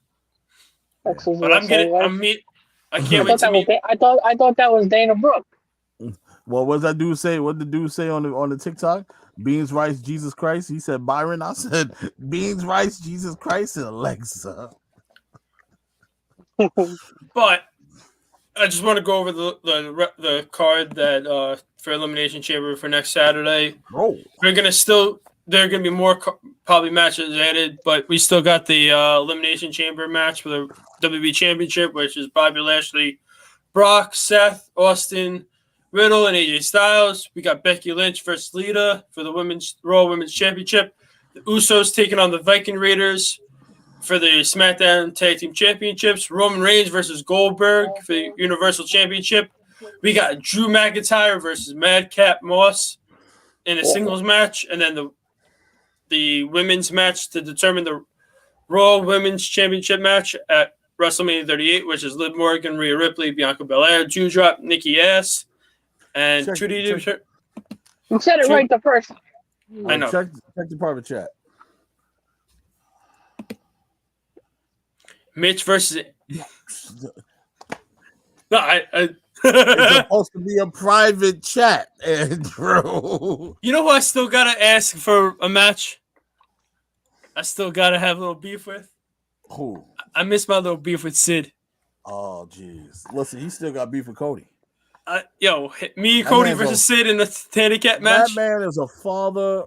But I can't wait to meet. I thought that was Dana Brooke. Well, what does that dude say? What did the dude say on the TikTok? Beans, rice, Jesus Christ. He said Byron. I said beans, rice, Jesus Christ, and Alexa. But I just want to go over the card that for Elimination Chamber for next Saturday. Oh, There are gonna be more probably matches added, but we still got the Elimination Chamber match for the WWE Championship, which is Bobby Lashley, Brock, Seth, Austin, Riddle, and AJ Styles. We got Becky Lynch versus Lita for the Raw Women's Championship. The Usos taking on the Viking Raiders for the SmackDown Tag Team Championships. Roman Reigns versus Goldberg for the Universal Championship. We got Drew McIntyre versus Madcap Moss in a singles match, and then the women's match to determine the Raw Women's Championship match at WrestleMania 38, which is Liv Morgan, Rhea Ripley, Bianca Belair, Doudrop, Nikki Ass, and Check- Trudy. check- You said it right the first time. I know. Check the private chat. Mitch versus. No, It's supposed to be a private chat, Andrew. You know who I still gotta ask for a match? I still gotta have a little beef with. Who? I miss my little beef with Sid. Oh, jeez. Listen, he still got beef with Cody. Me, That Cody man's versus Sid in the handicap match. That man is a father.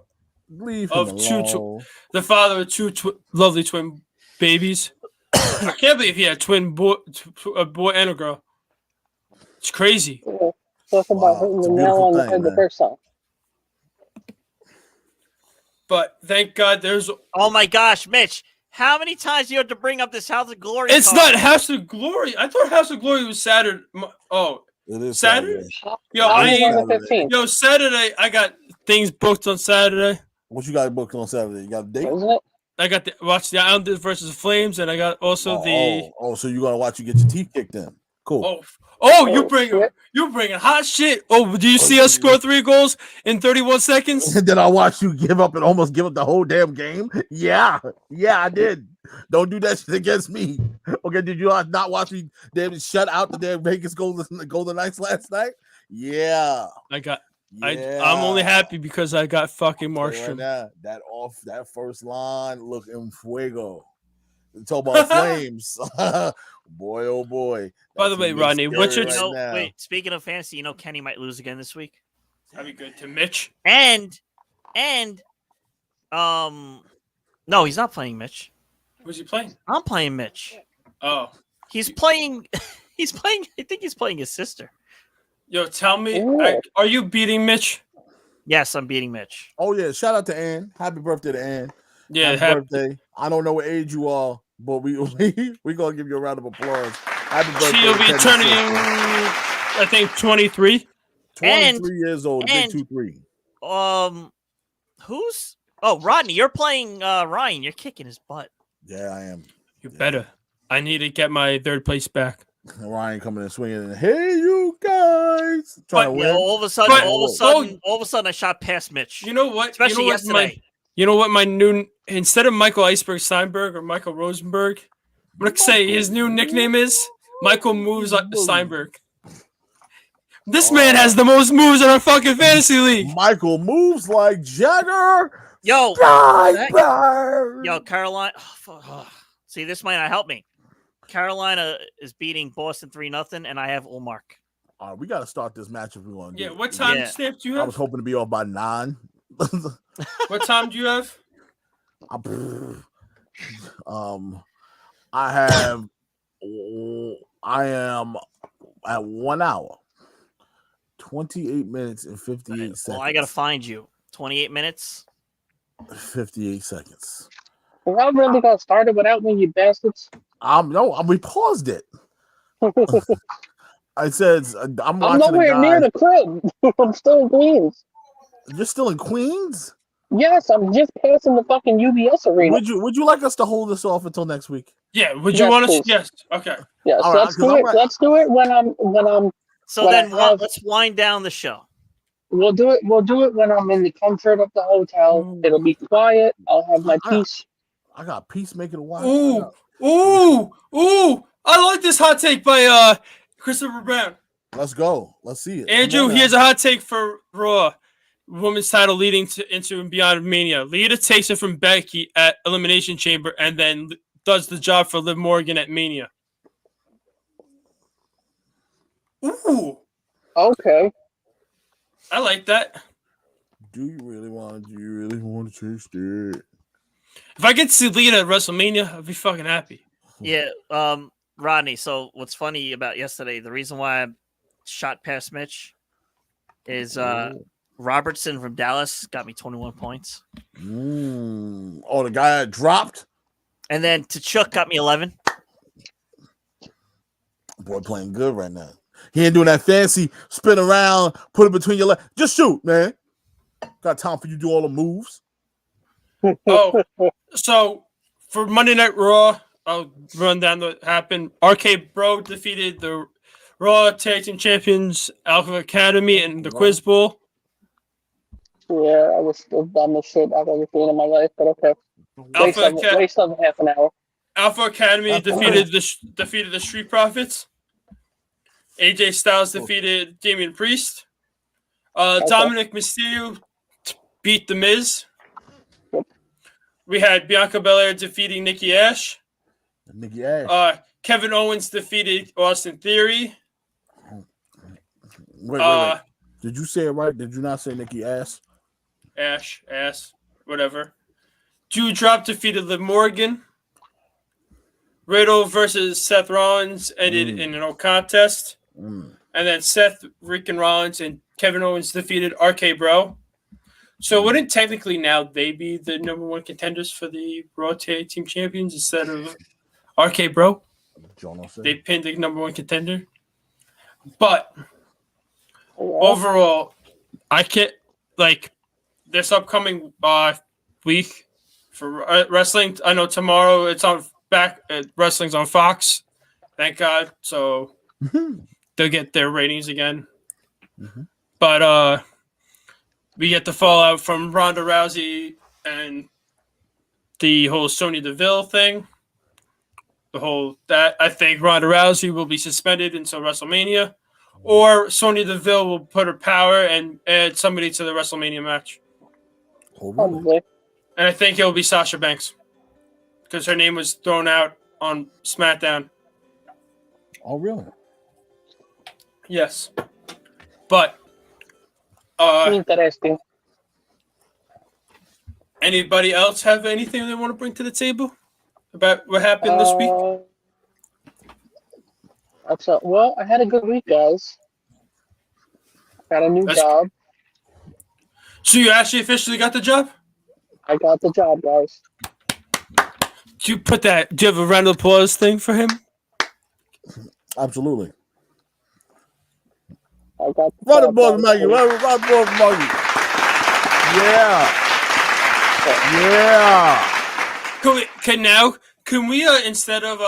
Leave him Of two alone. The father of two lovely twin babies. I can't believe he had a boy and a girl. It's crazy. Talking about hitting It's the a nail beautiful on the thing, head the man. first time. But thank God there's. Oh my gosh, Mitch! How many times do you have to bring up this House of Glory? It's card? not House of Glory. I thought House of Glory was Saturday. Oh, It is Saturday? Saturday. Yo, I I was on ain't. the 15th, Yo, Saturday, I got things booked on Saturday. What you got booked on Saturday? You got a date? isn't it? I got the watch the Islanders versus the Flames, and I got also So you gonna watch you get your teeth kicked in? Cool. you bringing hot shit. Oh, do you see us score 3 goals in 31 seconds? And then I watched you almost give up the whole damn game. Yeah, I did. Don't do that shit against me. Okay, did you not watch me damn shut out the damn Vegas Golden Knights last night? Yeah. I'm only happy because I got fucking Markstrom. That first line look en fuego. Talk about Flames. Boy, oh boy. By the way, Rodney, what's your wait, speaking of fantasy, Kenny might lose again this week. That'd be good to Mitch. And no, he's not playing Mitch. Who's he playing? I'm playing Mitch. Oh. He's playing I think he's playing his sister. Yo, tell me, Ooh. are you beating Mitch? Yes, I'm beating Mitch. Oh yeah, shout out to Ann. Happy birthday to Ann. Yeah, Happy birthday. I don't know what age you are, but we gonna give you a round of applause. Happy birthday. She'll be turning, I think, 23. 23 years old. And, big 2-3. Who's? Oh, Rodney, you're playing Ryan. You're kicking his butt. Yeah, I am. You better. I need to get my 3rd place back. Ryan coming and swinging. And, hey, you guys! Trying to win. All of a sudden, I shot past Mitch. You know what? Especially yesterday. You know what? My new instead of Michael Iceberg Steinberg or Michael Rosenberg, I'm gonna say his new nickname is Michael Moves like Steinberg. This man has the most moves in our fucking fantasy league. Michael moves like Jagger. Yo, Steinberg. Carolina. See, this might not help me. Carolina is beating Boston 3-0, and I have Ulmark. All right, we got to start this match if we want to. Yeah, what time stamp do you have? I was hoping to be off by 9. What time do you have? I am at 1 hour, 28 minutes and 58 seconds. Well, I got to find you. 28 minutes. 58 seconds. Well, I really got started without me, you bastards. We paused it. I said I'm nowhere near the crib. I'm still in Queens. You're still in Queens? Yes, I'm just passing the fucking UBS arena. Would you like us to hold this off until next week? Yeah. Would you want to? Yes. Okay. Yes. Let's do it. Let's do it when I'm. So then let's wind down the show. We'll do it. We'll do it when I'm in the comfort of the hotel. It'll be quiet. I'll have my peace. I got peacemaking a while. Ooh! I like this hot take by Christopher Brown. Let's go. Let's see it. Andrew, here's a hot take for Raw. Women's title leading into and beyond Mania. Lita takes it from Becky at Elimination Chamber and then does the job for Liv Morgan at Mania. Ooh. Okay. I like that. Do you really want to taste it? If I get to see Lita at WrestleMania, I'll be fucking happy. Yeah, Rodney, so what's funny about yesterday, the reason why I shot past Mitch is Robertson from Dallas got me 21 points. Oh, the guy that dropped? And then T'Chuk got me 11. Boy, playing good right now. He ain't doing that fancy spin around, put it between your legs. Just shoot, man. Got time for you to do all the moves. Oh, so for Monday Night Raw, I'll run down what happened. RK Bro defeated the Raw Tag Team Champions Alpha Academy in the Quiz Bowl. Yeah, I was still dumb as shit I've ever seen in my life, but okay. Waste of half an hour. Alpha Academy defeated the Street Profits. AJ Styles defeated Damian Priest. Dominic Mysterio beat The Miz. We had Bianca Belair defeating Nikki Ash. Kevin Owens defeated Austin Theory. Wait. Did you say it right? Did you not say Nikki Ash? Ass, whatever. Doudrop defeated Liv Morgan. Riddle versus Seth Rollins ended in a no contest. And then Seth, Rick and Rollins, and Kevin Owens defeated RK Bro. So wouldn't technically now they be the number one contenders for the Raw Tag Team Champions instead of RK Bro? They pinned the number one contender. But overall, I can't like this upcoming week for wrestling. I know tomorrow it's on back. Wrestling's on Fox. Thank God. So they'll get their ratings again. But we get the fallout from Ronda Rousey and the whole Sonya Deville thing. I think Ronda Rousey will be suspended until WrestleMania, or Sonya Deville will put her power and add somebody to the WrestleMania match. Probably. And I think it will be Sasha Banks because her name was thrown out on SmackDown. Oh, really? Yes, but Interesting. anybody else have anything they want to bring to the table about what happened this week? Well, I had a good week, guys. Got a new job. So you actually officially got the job? I got the job, guys. Do you have a round of applause thing for him? Absolutely. I got the Run the job, ball, guys. Maggie. Run the ball, Maggie. Yeah. Can we instead of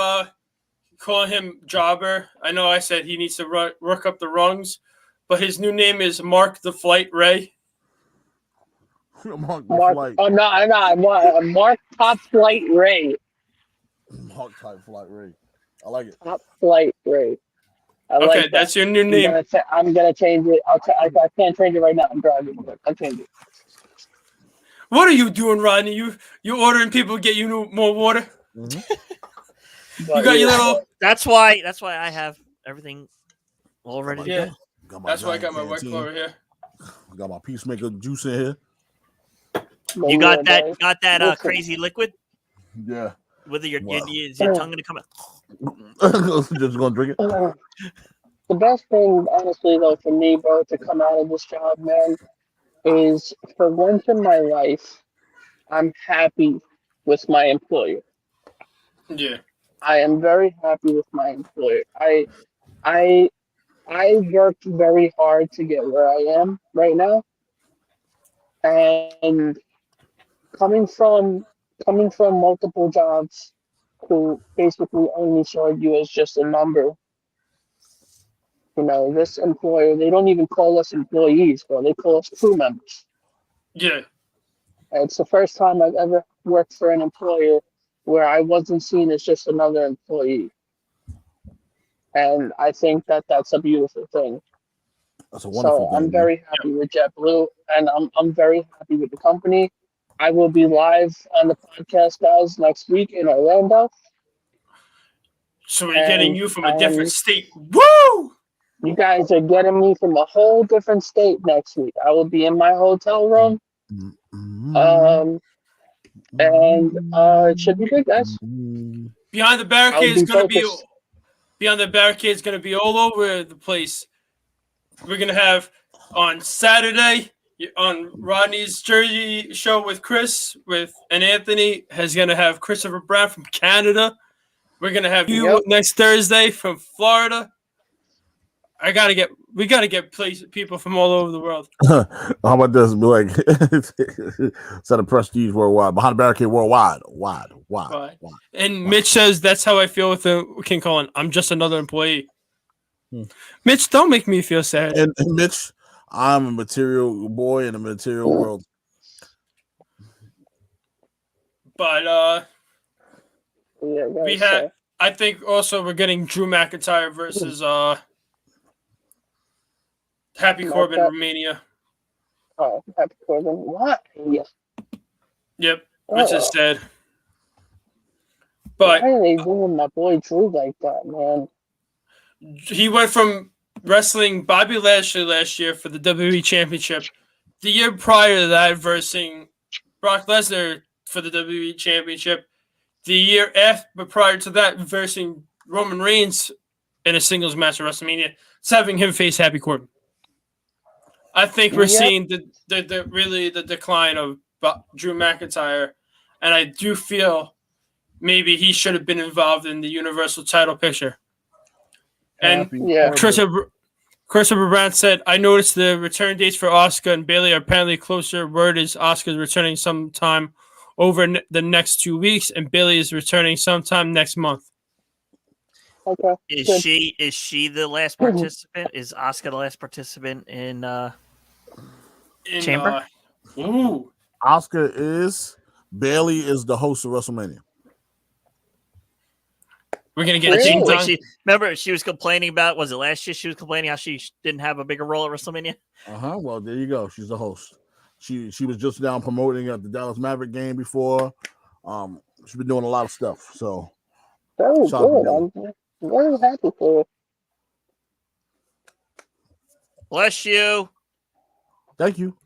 calling him Jobber, I know I said he needs to work up the rungs, but his new name is Mark the Flight Ray. Mark Mark, oh no, I'm not. Mark Top Flight Ray. Mark type Flight Ray. I like it. Top Flight Ray. Okay, that's your new name. I'm gonna change it. I can't change it right now. I'm driving, but I'll change it. What are you doing, Rodney? You ordering people to get you more water? But, You got your little. That's why I have everything all ready to Yeah. go. That's why I got my white claw right here. I got my Peacemaker juice in here. You got that crazy liquid? Yeah. Whether your Wow. is your tongue gonna come out? Just gonna drink it. The best thing, honestly, though, for me, bro, to come out of this job, man, is for once in my life, I'm happy with my employer. Yeah. I am very happy with my employer. I worked very hard to get where I am right now, and coming from multiple jobs who basically only showed you as just a number. You know, this employer, they don't even call us employees, bro. They call us crew members. Yeah. And it's the first time I've ever worked for an employer where I wasn't seen as just another employee. And I think that that's a beautiful thing. That's a wonderful thing. I'm very happy with JetBlue, and I'm very happy with the company. I will be live on the podcast, guys, next week in Orlando. So we're getting you from a different state. Woo! You guys are getting me from a whole different state next week. I will be in my hotel room. And it should be good, guys. Behind the barricade is going to be all over the place. We're going to have on Saturday on Rodney's Jersey show with Chris and Anthony is going to have Christopher Brown from Canada. We're going to have you next Thursday from Florida. We got to get people from all over the world. How about this? Be like, set a prestige worldwide, behind the barricade worldwide, wide. And Mitch says that's how I feel with King Colin. I'm just another employee. Mitch, don't make me feel sad. And Mitch, I'm a material boy in a material world. But I think also we're getting Drew McIntyre versus Happy Corbin Romania. Oh, Happy Corbin. What? Yes. Yep, which is dead. But why are they doing my boy Drew like that, man? He went from wrestling Bobby Lashley last year for the WWE Championship. The year prior to that, versus Brock Lesnar for the WWE Championship. The year after, prior to that, versus Roman Reigns in a singles match at WrestleMania. It's having him face Happy Corbin. I think we're seeing the decline of Drew McIntyre, and I do feel maybe he should have been involved in the Universal title picture. And Christopher Brown said, I noticed the return dates for Asuka and Bailey are apparently closer. Word is Asuka's returning sometime over the next 2 weeks, and Bailey is returning sometime next month. Okay. Is Good. she the last participant? Is Asuka the last participant in Chamber? Ooh. Oscar is. Bailey is the host of WrestleMania. We're going to get Really? a ding Like dong. remember she was complaining about, was it last year she was complaining how she didn't have a bigger role at WrestleMania? Well, there you go. She's the host. She was just down promoting at the Dallas Maverick game before. She's been doing a lot of stuff. So Very shout out to good. Bailey. I'm very happy for you. Bless you. Thank you.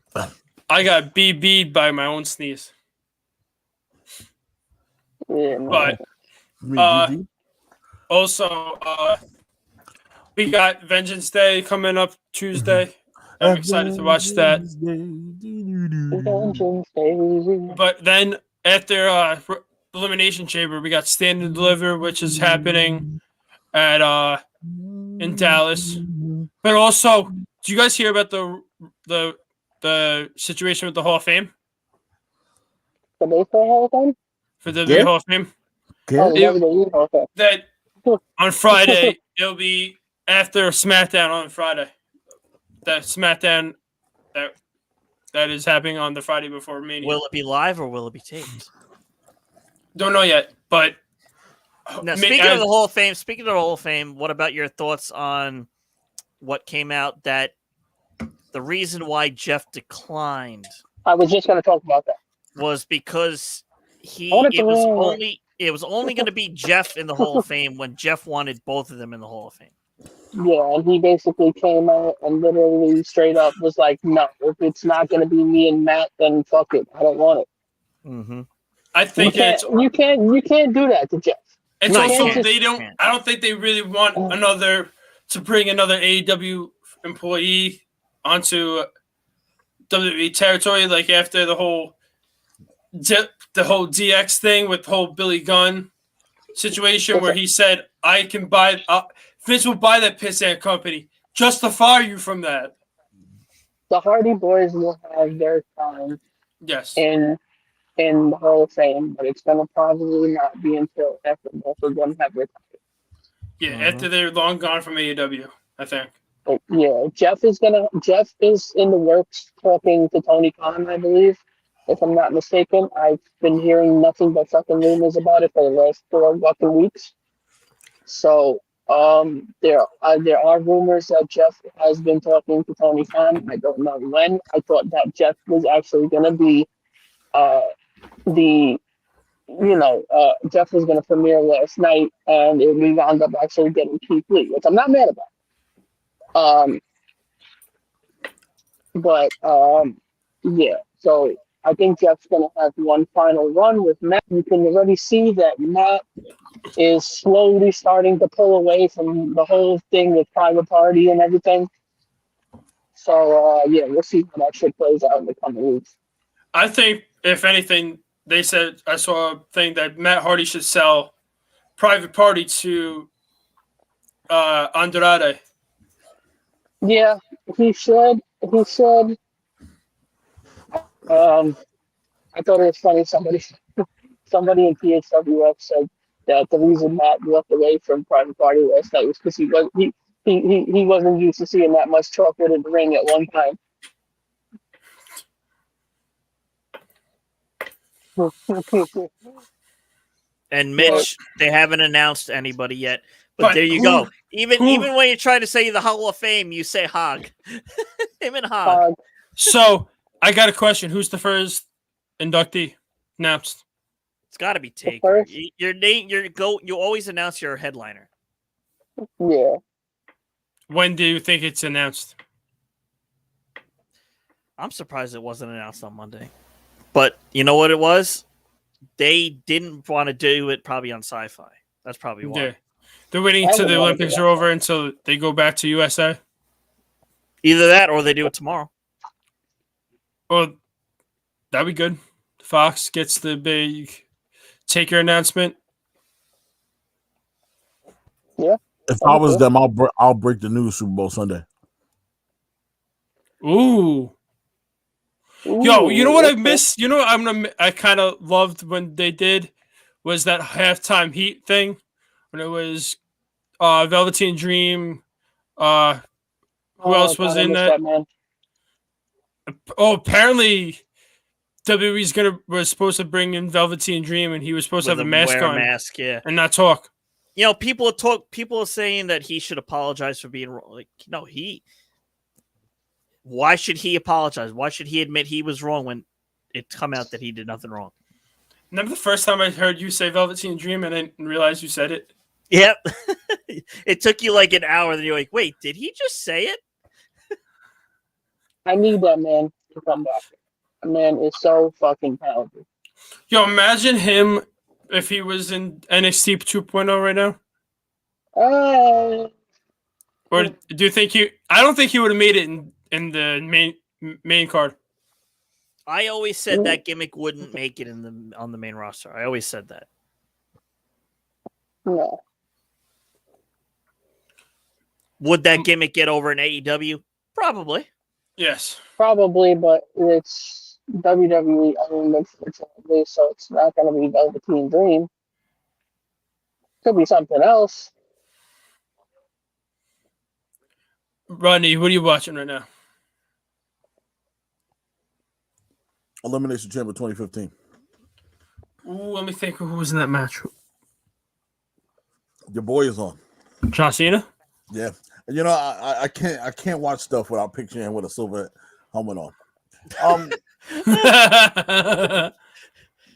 I got BB'd by my own sneeze. Yeah, man. But You mean Uh, GG? also, we got Vengeance Day coming up Tuesday. I'm excited to watch that. Vengeance Day. But then after Elimination Chamber, we got Stand and Deliver, which is happening at in Dallas. But also, do you guys hear about the situation with the Hall of Fame The baseball Hall of Fame? for the Yeah. Hall of Fame? Oh, It- WWE Hall of Fame. That on Friday it'll be after SmackDown on Friday. That SmackDown that is happening on the Friday before Mania. Will it be live or will it be taped? Don't know yet, but Now, speaking of the Hall of Fame, what about your thoughts on what came out that the reason why Jeff declined I was just going to talk about that. was because I wanted to know- it was only going to be Jeff in the Hall of Fame when Jeff wanted both of them in the Hall of Fame. Yeah, and he basically came out and literally straight up was like, no, if it's not going to be me and Matt, then fuck it. I don't want it. Mm-hmm. I think you can't do that to Jeff. it's No, also you can't. they don't. Can't. I don't think they really want to bring another AEW employee onto WWE territory. Like after the whole DX thing with the whole Billy Gunn situation, where he said, "I can buy." Vince will buy that pissant company. Just to fire you from that. The Hardy Boys will have their time Yes. in the Hall of Fame, but it's going to probably not be until after both of them have retired. Yeah, after they're long gone from AEW, I think. But yeah, Jeff is in the works talking to Tony Khan, I believe, if I'm not mistaken. I've been hearing nothing but fucking rumors about it for the last 4 fucking weeks. So there are rumors that Jeff has been talking to Tony Khan. I don't know when. I thought that Jeff was actually going to be Jeff was going to premiere last night, and we wound up actually getting Keith Lee, which I'm not mad about. Yeah. So I think Jeff's going to have one final run with Matt. You can already see that Matt is slowly starting to pull away from the whole thing with Private Party and everything. So, we'll see how that shit plays out in the coming weeks. I think, if anything, they said, I saw a thing that Matt Hardy should sell Private Party to Andrade. Yeah, he should. He should. I thought it was funny. Somebody in PHWF said that the reason Matt walked away from Private Party last night was because he wasn't used to seeing that much chocolate in the ring at one time. And Mitch, they haven't announced anybody yet. But there you go. Even when you try to say the Hall of Fame, you say Hog. Him and Hog. So I got a question. Who's the first inductee announced? It's got to be Taker. Your name, you always announce your headliner. Yeah. When do you think it's announced? I'm surprised it wasn't announced on Monday. But you know what it was? They didn't want to do it probably on Sci-Fi. That's probably why. Yeah. They're waiting until the Olympics are over until they go back to USA. Either that or they do it tomorrow. Well, that'd be good. Fox gets the big Taker announcement. Yeah. If I was them, I'll break the news Super Bowl Sunday. Ooh. Ooh, Yo, you know what I okay. missed? You know what I kind of loved when they did was that halftime heat thing when it was Velveteen Dream. Who Oh else was God, I in missed that? that, man. Oh, apparently was supposed to bring in Velveteen Dream, and he was supposed to have With a a mask wear a on mask, yeah. and not talk. You know, people are saying that he should apologize for being wrong. Like, no, why should he apologize? Why should he admit he was wrong when it come out that he did nothing wrong? Remember the first time I heard you say Velveteen Dream and I didn't realize you said it? Yep. It took you like an hour, then you're like, wait, did he just say it? I need that man to come back. That man is so fucking talented. Yo, imagine him if he was in NXT 2.0 right now. Or do you think I don't think he would have made it in the main card. I always said that gimmick wouldn't make it on the main roster. I always said that. No. Would that gimmick get over in AEW? Probably. Yes. Probably, but it's WWE owned, unfortunately, so it's not going to be Velveteen Dream. Could be something else. Rodney, what are you watching right now? Elimination Chamber 2015. Ooh, let me think who was in that match. Your boy is on. John Cena? Yeah. You know, I can't watch stuff without picturing him with a silver helmet on.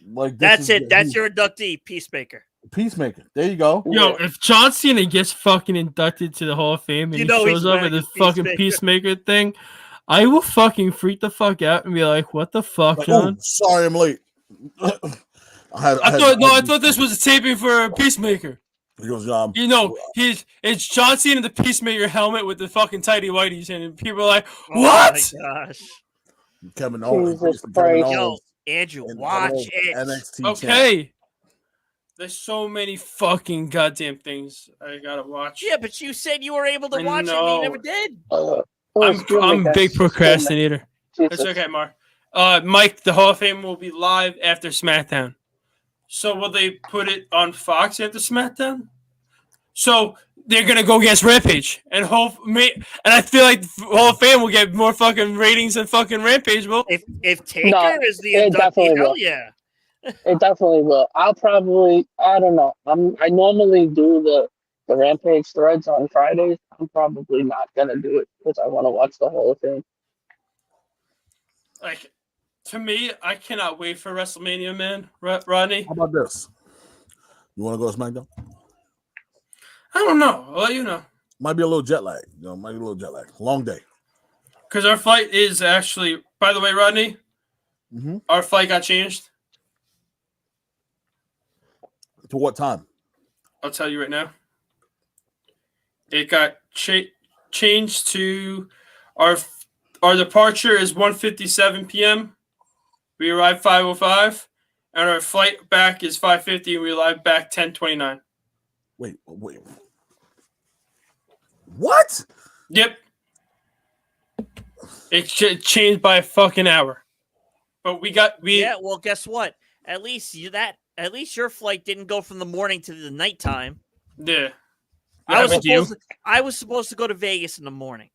Like that's it. That's your inductee, Peacemaker. Peacemaker. There you go. Yo, if John Cena gets fucking inducted to the Hall of Fame and he shows up with this fucking Peacemaker thing, I will fucking freak the fuck out and be like, "What the fuck, Like, John?" Sorry, I'm late. I thought this was a taping for Peacemaker. He goes, you know, it's John Cena in the Peacemaker helmet with the fucking tighty whities, and people are like, "What?" Oh my gosh. Kevin Owens. Yo, Andrew, watch it. NXT okay. Champ. There's so many fucking goddamn things I gotta watch. Yeah, but you said you were able to watch it, and you never did. I'm a big procrastinator. It's okay, Mark. Mike, the Hall of Fame will be live after SmackDown. So will they put it on Fox after SmackDown? So they're gonna go against Rampage, and I feel like the Hall of Fame will get more fucking ratings than fucking Rampage will. If Taker is the inductee, hell yeah. It definitely will. I don't know. I normally do the Rampage threads on Fridays. I'm probably not gonna do it because I want to watch the Hall of Fame. Like, to me, I cannot wait for WrestleMania, man. Rodney, how about this? You want to go to SmackDown? I don't know. I'll let you know. Might be a little jet lag. Might be a little jet lag. Long day. Because our flight is actually, by the way, Rodney, our flight got changed. To what time? I'll tell you right now. It got changed to our departure is 1:57 p.m. We arrived 5:05, and our flight back is 5:50, and we arrived back 10:29. Wait. What? Yep. It changed by a fucking hour. But Yeah, well, guess what? At least your flight didn't go from the morning to the nighttime. Yeah. I was supposed to go to Vegas in the morning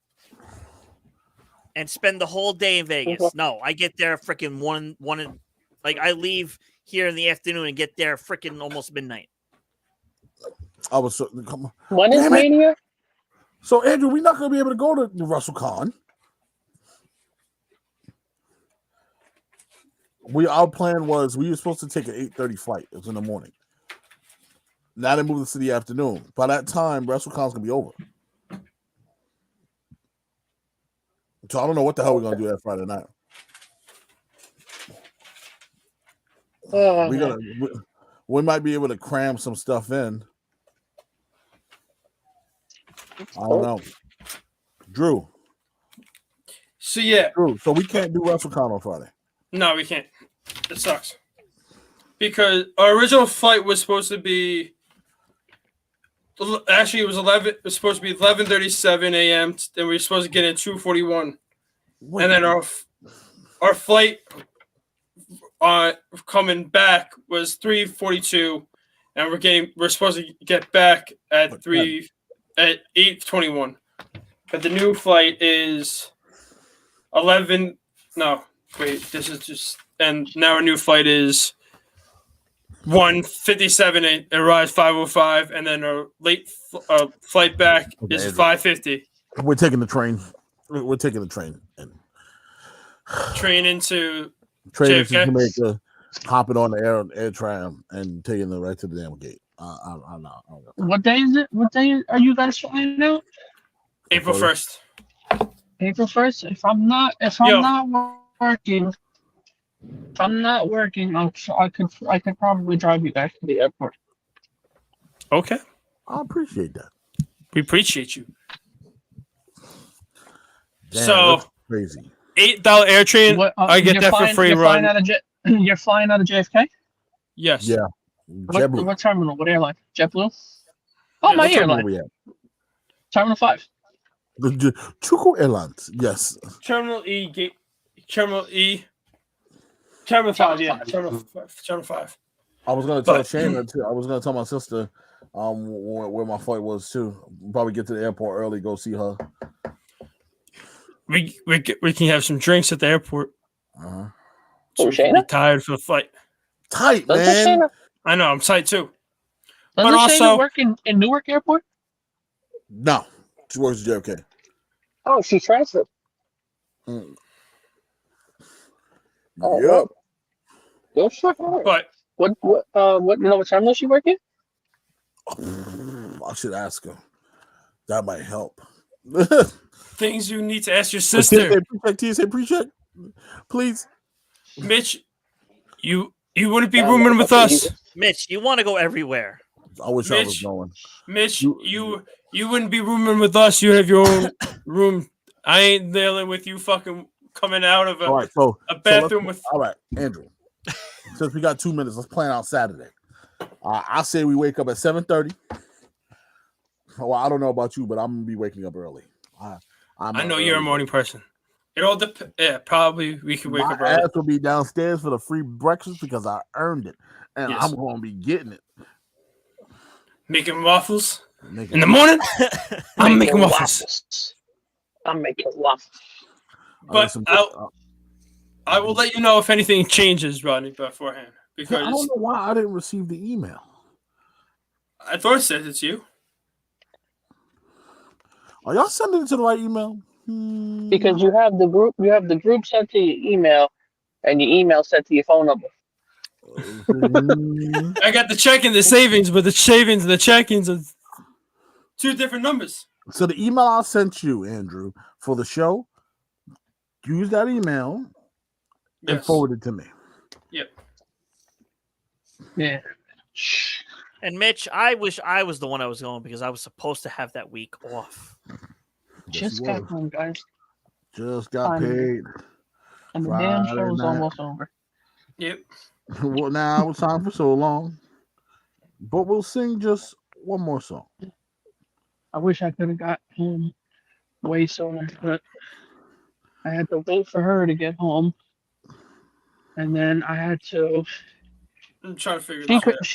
and spend the whole day in Vegas. No, I get there freaking one, like I leave here in the afternoon and get there freaking almost midnight. I was come on. When is Mania? So Andrew, we're not gonna be able to go to WrestleCon. Our plan was we were supposed to take an 8:30 flight. It was in the morning. Now they moved it to the afternoon. By that time, WrestleCon's gonna be over. So I don't know what the hell we're gonna do that Friday night. We might be able to cram some stuff in. I don't know. Drew. So yeah. Drew, so we can't do WrestleCon on Friday. No, we can't. It sucks. Because our original flight was supposed to be actually it was supposed to be 11:37 a.m. and we were supposed to get in 2:41. Wait, and then our flight coming back was 3:42, and we're supposed to get back at 8:21. But the new flight is 11. No, wait, this is just, and now our new flight is 1:57. It arrives 5:05, and then our late flight back is 5:50. we're taking the train. We're taking the train and Train into train to JFK? Jamaica, hopping on the air tram and taking it right to the damn gate. I'm not. What day is it? What day are you guys flying out? April 1st. April 1st. If I'm not working, I could probably drive you guys to the airport. Okay, I appreciate that. we appreciate you. Damn, So that's crazy. $8 air train. What, I get you're that flying, for free you're run. You're flying out of JFK. Yes. Yeah. JetBlue. What terminal? What airline? JetBlue. Oh, my What terminal airline. we at? Terminal 5. The Chuko Airlines. Yes. Terminal E gate. Terminal E. Terminal 5. Yeah. Terminal 5. I was gonna tell But- Shayna too. I was gonna tell my sister where my flight was too. Probably get to the airport early, go see her. We can have some drinks at the airport. Uh-huh. Oh, We can be Shayna? tired for the flight. Tight, Doesn't man. Shayna, I know. I'm tight too. doesn't But Shayna also- work in Newark Airport? No, she works at JFK. Oh, she transferred. Mm. Oh, Yep. Go check her. But What you know what terminal she working? I should ask her. That might help. things you need to ask your TSA sister, pre-check. Please. Mitch. You wouldn't be Yeah, rooming with that's us, Mitch, you want to go everywhere. I wish I was Mitch. going. Mitch. You wouldn't be rooming with us. You have your own room. I ain't dealing with you fucking coming out of All right, so a bathroom with. all right, Andrew. Since we got 2 minutes, let's plan out Saturday. I say we wake up at 7:30. Well, I don't know about you, but I'm gonna be waking up early. I know you're a morning person. It all depends. Yeah, probably we could wake My up early. ass will be downstairs for the free breakfast because I earned it, and Yes. I'm gonna be getting it. Making waffles Nigga. in the morning. I'm making waffles. I'm making waffles. I got But some- I will let you know if anything changes, Rodney, beforehand. I Because don't know why I didn't receive the email. I thought it said it's you. Are y'all sending it to the right email? Because you have the group sent to your email, and your email sent to your phone number. I got the check and the savings, but the savings and the check-ins are two different numbers. So the email I sent you, Andrew, for the show, use that email and Yes. forward it to me. Yep. Yeah. And Mitch, I wish I was the one I was going because I was supposed to have that week off. Just you got was. home, guys, Just got Finally. paid. and the damn Friday show is night. almost over. Yep. Well, now it's time for so long, but we'll sing just one more song. I wish I could have got home way sooner, but I had to wait for her to get home, and then I had to. I'm trying to figure She this could. out.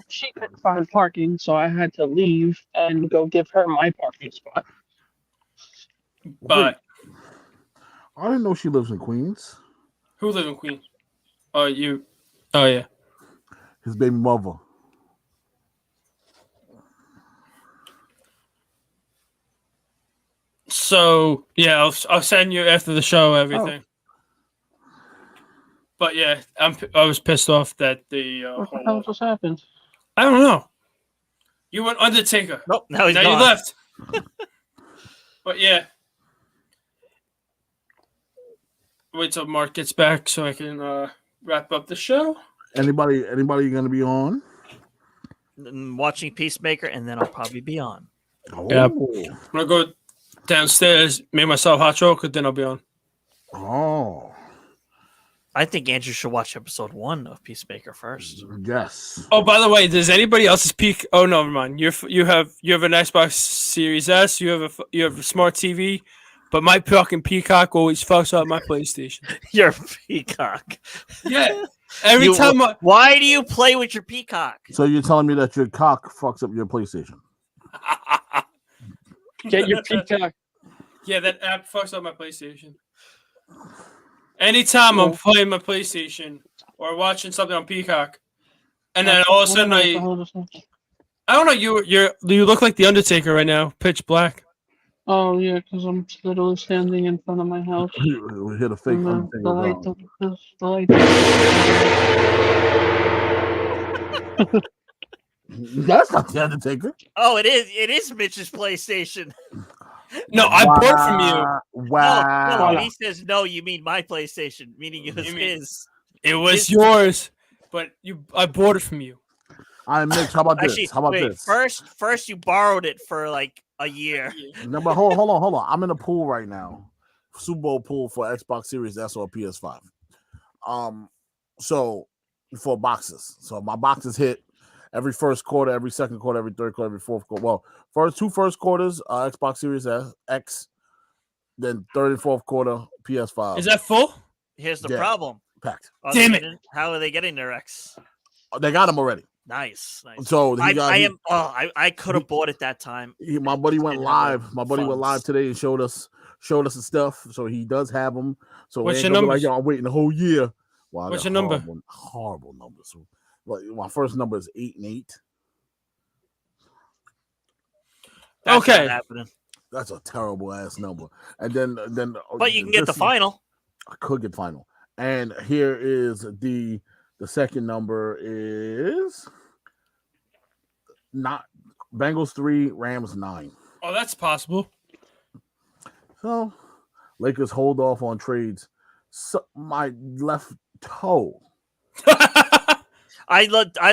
She couldn't find parking, so I had to leave and go give her my parking spot. But I didn't know she lives in Queens. who lives in Queens? Oh, you. Oh, yeah. His baby mother. So yeah, I'll send you after the show everything. But yeah, I was pissed off that the What the hell just happened? I don't know. You went Undertaker. Nope, now he's Now gone. you left. But yeah. Wait till Mark gets back so I can wrap up the show. Anybody gonna be on? Watching Peacemaker, and then I'll probably be on. Yep. Oh. I'm gonna go downstairs, make myself hot chocolate, then I'll be on. Oh, I think Andrew should watch episode 1 of Peacemaker first. yes. Oh, by the way, does anybody else's peak? Oh no, never mind. You have an Xbox Series S. You have a smart TV. but my fucking Peacock always fucks up my PlayStation. Your peacock. Yeah, every time. Why do you play with your peacock? So you're telling me that your cock fucks up your PlayStation? Get your peacock. Yeah, that app fucks up my PlayStation. Anytime I'm playing my PlayStation or watching something on Peacock, and then all of a sudden I don't know, you look like the Undertaker right now, pitch black. Oh yeah, because I'm literally standing in front of my house. We hit a fake And Undertaker the light, dog. the light. That's not the Undertaker. Oh, it is. It is Mitch's PlayStation. No, I bought it from you. Wow. No, when he says no, you mean my PlayStation, meaning it was You mean- his. It was yours, but I bought it from you. All right, Mitch, how about Actually, this? How about wait, this? First, you borrowed it for like a year. No, but hold on. I'm in a pool right now. Super Bowl pool for Xbox Series S or PS5. So for boxes. So my boxes hit every first quarter, every second quarter, every third quarter, every fourth quarter. Well, two first quarters, Xbox Series X, then third and fourth quarter, PS5. Is that full? Here's the Yeah. problem. packed? Damn it. How are they getting their X? They got them already. Nice. So I could have bought it that time. My buddy went Didn't have live. My buddy went funds. live today and showed us the stuff. So he does have them. So What's it your ain't gonna be numbers? Like, yo, I'm waiting the whole year. Well, What's your number? Horrible numbers. So, like, my first number is 8 and 8. That's Okay. not happening. That's a terrible ass number. And then But you can get the final. I could get final. And here is the second number is not Bengals 3, Rams 9. Oh, that's possible. So Lakers hold off on trades. So, my left toe. I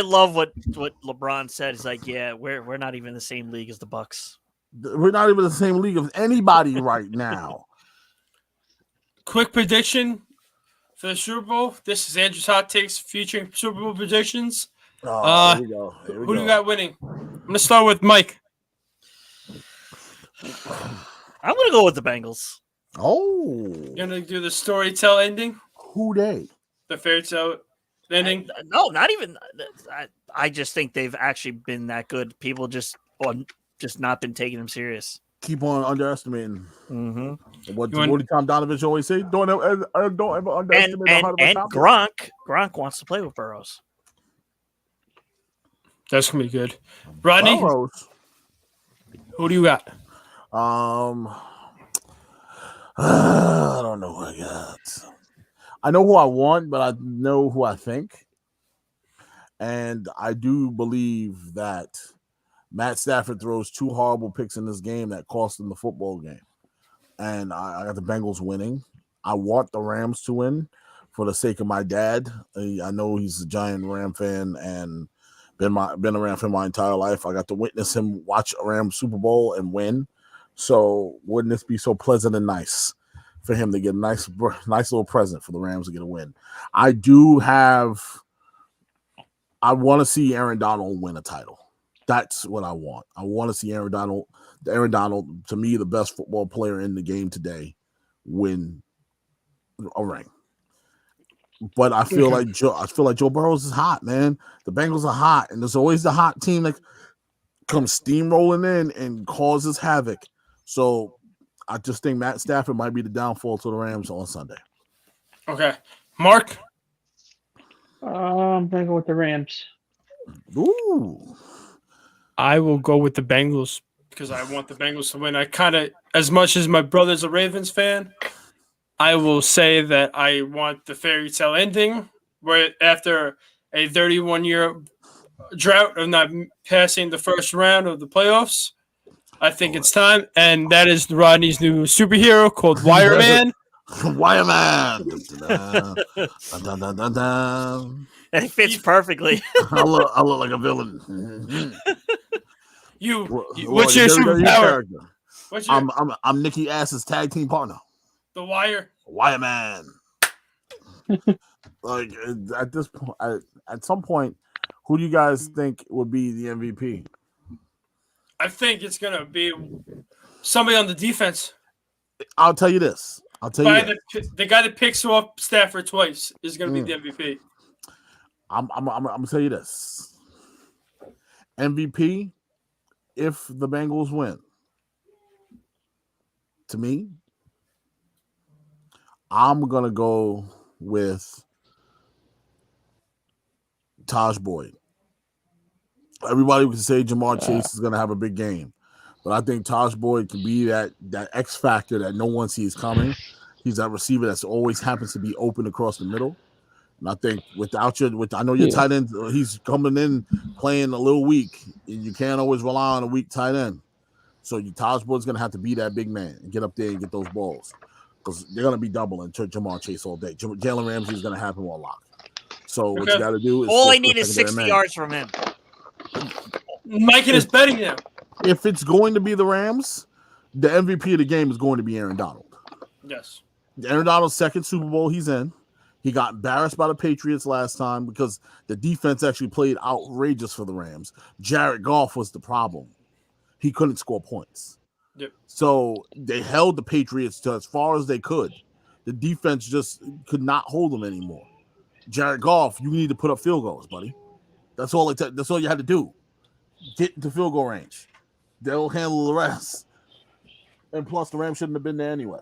love what LeBron said. He's like, yeah, we're not even in the same league as the Bucks. We're not even in the same league of anybody right now. Quick prediction for the Super Bowl. This is Andrew's Hot Takes featuring Super Bowl predictions. Here we go. Who do you got winning? I'm going to start with Mike. I'm gonna go with the Bengals. Oh, You're going to do the storytell ending? who they? The fairy tale ending? No, not even. I just think they've actually been that good. People just not been taking them serious. Keep on underestimating. Mm-hmm. What You want- did Tom Donovich always say? Don't ever underestimate And Gronk wants to play with Burrows. That's going to be good. Rodney, Burrows. who do you got? I don't know who I got. I know who I want, but I know who I think. And I do believe that Matt Stafford throws 2 horrible picks in this game that cost him the football game. And I got the Bengals winning. I want the Rams to win for the sake of my dad. I know he's a giant Ram fan and been a Ram fan my entire life. I got to witness him watch a Rams Super Bowl and win. So wouldn't this be so pleasant and nice for him to get a nice little present for the Rams to get a win? I want to see Aaron Donald win a title. That's what I want. I want to see Aaron Donald, to me, the best football player in the game today, win a ring. But I feel like Joe Burrows is hot, man. The Bengals are hot, and there's always the hot team that comes steamrolling in and causes havoc. So I just think Matt Stafford might be the downfall to the Rams on Sunday. Okay. Mark? I'm gonna go with the Rams. Ooh. I will go with the Bengals because I want the Bengals to win. I kind of, as much as my brother's a Ravens fan, I will say that I want the fairy tale ending where after a 31-year drought of not passing the first round of the playoffs, I think it's time. And that is Rodney's new superhero called Wireman. Wireman. And it fits perfectly. I look like a villain. What's your superpower? What's your I'm Nikki Ass's tag team partner. the Wire? Wireman. Like at this point, at some point, who do you guys think would be the MVP? I think it's gonna be somebody on the defense. I'll tell you this. The guy that picks off Stafford twice is going to be the MVP. I'm gonna tell you this. MVP, if the Bengals win, to me, I'm gonna go with Taj Boyd. Everybody would say Jamar Chase is gonna have a big game, but I think Taj Boyd can be that X factor that no one sees coming. He's that receiver that's always happens to be open across the middle. And I think I know your tight end, he's coming in playing a little weak. You can't always rely on a weak tight end. So Taj Boyd's going to have to be that big man and get up there and get those balls because they're going to be doubling Jamar Chase all day. Jalen Ramsey is going to have him on lock. So what you got to do is all I need is 60 yards from him. Mike is betting now. If it's going to be the Rams, the MVP of the game is going to be Aaron Donald. Yes. Aaron Donald's second Super Bowl he's in. He got embarrassed by the Patriots last time because the defense actually played outrageous for the Rams. Jared Goff was the problem. He couldn't score points. Yep. So they held the Patriots to as far as they could. The defense just could not hold them anymore. Jared Goff, you need to put up field goals, buddy. That's all you had to do. Get into field goal range. They'll handle the rest. And plus, the Rams shouldn't have been there anyway.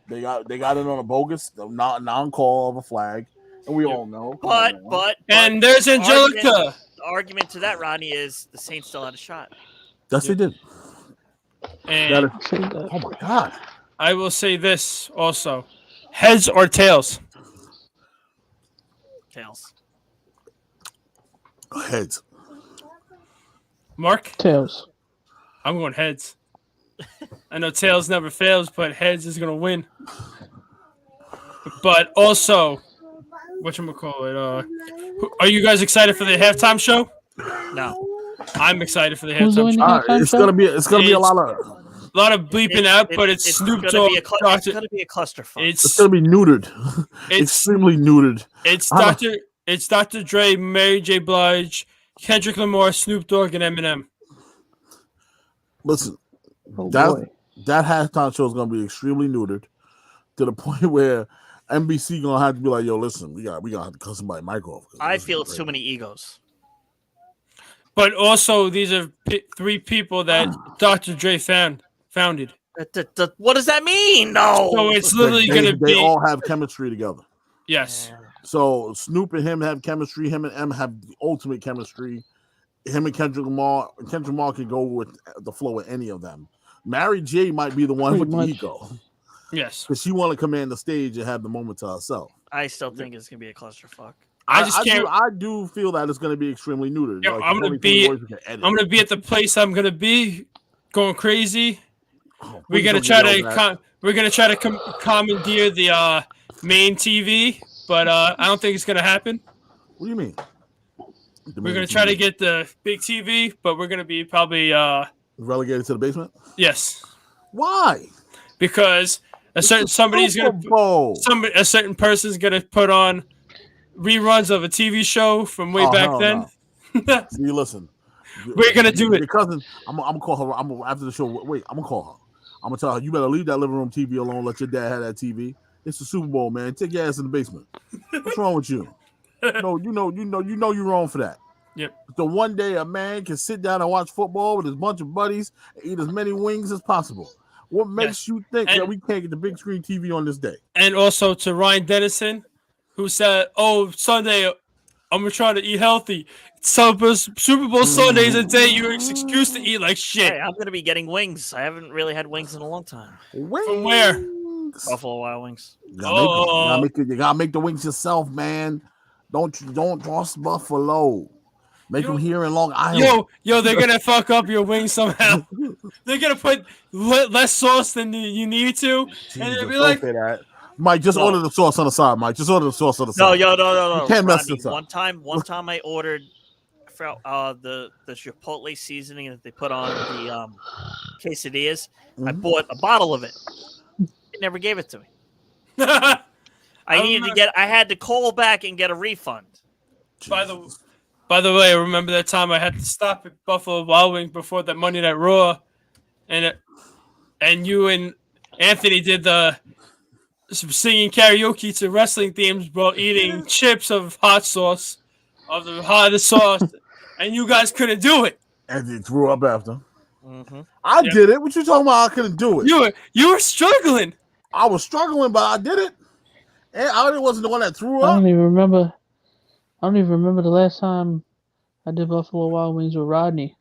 They got it on a bogus, non-call of a flag, and we all know. But there's Angelica. The argument to that, Ronnie, is the Saints still had a shot. Yes, they did. And oh my God! I will say this also: heads or tails? Tails. Heads. Mark? Tails. I'm going heads. I know tails never fails, but heads is going to win. But also, whatchamacallit, are you guys excited for the halftime show? No. I'm excited for the Who's doing halftime the show. halftime It's gonna be a lot of bleeping out, but it's Snoop Dogg. It's going to be a clusterfuck. It's gonna be neutered. Extremely neutered. It's Dr. Dre, Mary J. Blige, Kendrick Lamar, Snoop Dogg, and Eminem. Listen, that halftime show is gonna be extremely neutered to the point where NBC gonna have to be like, "Yo, listen, we gonna have to cut somebody mic off." I feel it's too many egos. But also, these are three people that Dr. Dre founded. What does that mean? No. So it's literally going to be. They all have chemistry together. Yes. So Snoop and him have chemistry. Him and M have ultimate chemistry. Him and Kendrick Lamar can go with the flow with any of them. Mary J might be the one with the ego. Yes. Because she want to command the stage and have the moment to herself. I still think it's going to be a clusterfuck. I do feel that it's going to be extremely neutered. Yo, I'm going to be at the place I'm going to be going crazy. We're going to try to commandeer the main TV, but I don't think it's going to happen. What do you mean? We're going to try to get the big TV, but we're going to be probably relegated to the basement? Yes. Why? Because a certain person's going to put on reruns of a TV show from way back then. No. See, listen. We're going to do it. Your cousin, I'm going to call her. After the show, wait, I'm going to call her. I'm going to tell her, you better leave that living room TV alone. Let your dad have that TV. It's the Super Bowl, man. Take your ass in the basement. What's wrong with you? No, you know you're wrong for that. Yep. So one day a man can sit down and watch football with his bunch of buddies and eat as many wings as possible. What makes you think that we can't get the big screen TV on this day? And also to Ryan Dennison, who said, "Oh, Sunday, I'm gonna try to eat healthy. Super Bowl Sunday is a day you're an excuse to eat like shit." Hey, I'm gonna be getting wings. I haven't really had wings in a long time. Wings. From where? Buffalo Wild Wings. You gotta make the wings yourself, man. Don't trust Buffalo. Make them here in Long Island. Yo, they're gonna fuck up your wings somehow. They're gonna put less sauce than you need to, Jesus, and they'll be like, Mike, just order the sauce on the side, Mike. Just order the sauce on the side. No. You can't mess this up. One time I ordered the Chipotle seasoning that they put on the quesadillas. I bought a bottle of it. They never gave it to me. I had to call back and get a refund. By the way, I remember that time I had to stop at Buffalo Wild Wings before that Monday Night Raw, and you and Anthony did the singing karaoke to wrestling themes while eating chips of hot sauce, of the hottest sauce, and you guys couldn't do it. And he threw up after. Mm-hmm. I Yep. did it. What you talking about? I couldn't do it. You were struggling. I was struggling, but I did it. And I wasn't the one that threw I up. don't even remember. I don't even remember the last time I did Buffalo Wild Wings with Rodney.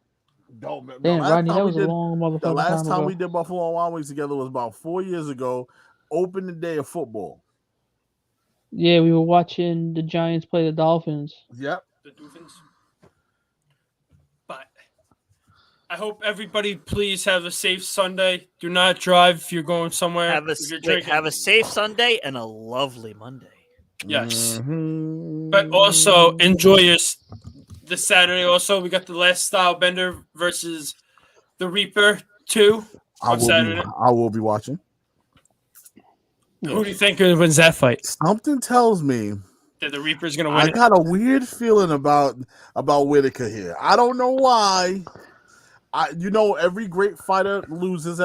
No, man, Damn, last Rodney, time that we was a did- long The motherfucking last time time ago. we did Buffalo Wild Wings together was about 4 years ago. Opening day of football. Yeah, we were watching the Giants play the Dolphins. Yep. The Dolphins. But I hope everybody please have a safe Sunday. Do not drive if you're going somewhere. Have a if you're wait, drinking. have a safe Sunday and a lovely Monday. Yes. Mhm. But also enjoy this Saturday. Also, we got the Last Style Bender versus the Reaper 2 on Saturday. I will be watching. Who do you think wins that fight? Something tells me That the Reaper's gonna I win it? got a weird feeling about Whitaker here. I don't know why. Every great fighter loses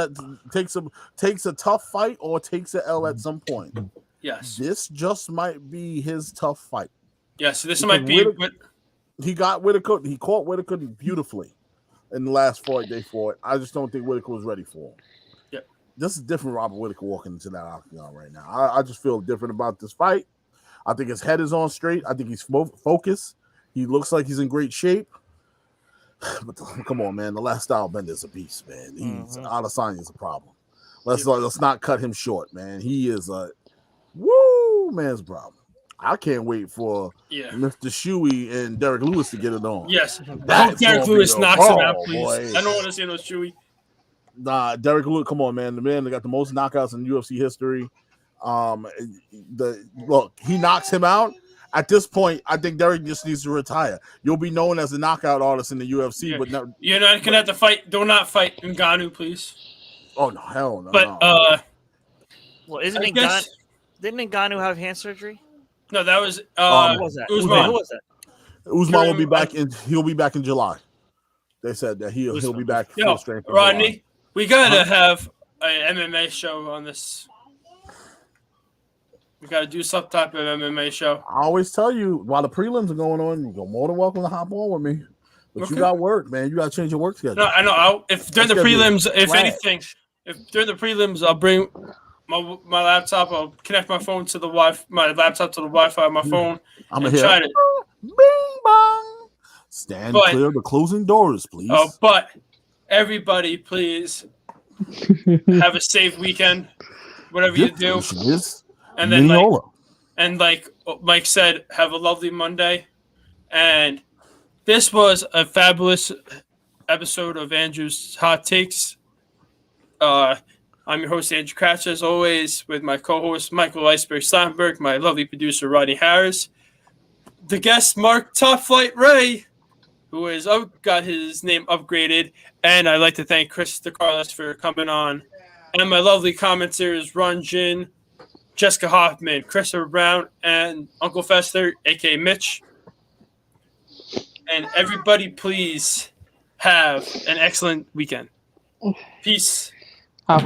takes a tough fight or takes an L at some point. Yes. This just might be his tough fight. Yes. This Because might be. He got Whitaker. He caught Whitaker beautifully in the last fight they fought. I just don't think Whitaker was ready for him. Yep. This is different. Robert Whitaker walking into that octagon right now. I just feel different about this fight. I think his head is on straight. I think he's focused. He looks like he's in great shape. But come on, man. The Last Style Bender is a beast, man. He's Adesanya is a problem. Let's not cut him short, man. He is a man's problem. I can't wait for Mr. Shuey and Derek Lewis to get it on. Yes. I That's hope Derek gonna Lewis be a knocks him out, ball, please. boy. I don't want to see no Chewy. Nah, Derek Lewis, come on, man. The man that got the most knockouts in UFC history. He knocks him out. At this point, I think Derek just needs to retire. You'll be known as a knockout artist in the UFC, but no, You're not gonna have to fight. Do not fight Ngannou, please. oh no, hell no. But Well, isn't I guess- Didn't Ngannou have hand surgery? no, that was Who was that? Usman. Who was that? Usman will be back he'll be back in July. They said that he'll be back Yo, full strength. in Rodney, July. we gotta have an MMA show on this. We gotta do some type of MMA show. I always tell you while the prelims are going on, you're more than welcome to hop on with me. But Okay. you got work, man. You got to change your work schedule. No, I know. If during the That's gonna be prelims, if flat. anything, if during the prelims, I'll bring my laptop. I'll connect my phone to the my laptop to the Wi-Fi on my phone. I'm and gonna try hit. to. Bing bong. Stand But- clear of the closing doors, please. But everybody, please have a safe weekend. Whatever you do, and then like Mike said, have a lovely Monday. And this was a fabulous episode of Andrew's Hot Takes. I'm your host, Andrew Kratz, as always, with my co-host, Michael Iceberg Steinberg, my lovely producer, Rodney Harris, the guest, Mark Top Flight Ray, who has got his name upgraded, and I'd like to thank Chris DeCarlos for coming on, and my lovely commenters, Ron Jin, Jessica Hoffman, Christopher Brown, and Uncle Fester, a.k.a. Mitch. And everybody, please have an excellent weekend. Peace. Happy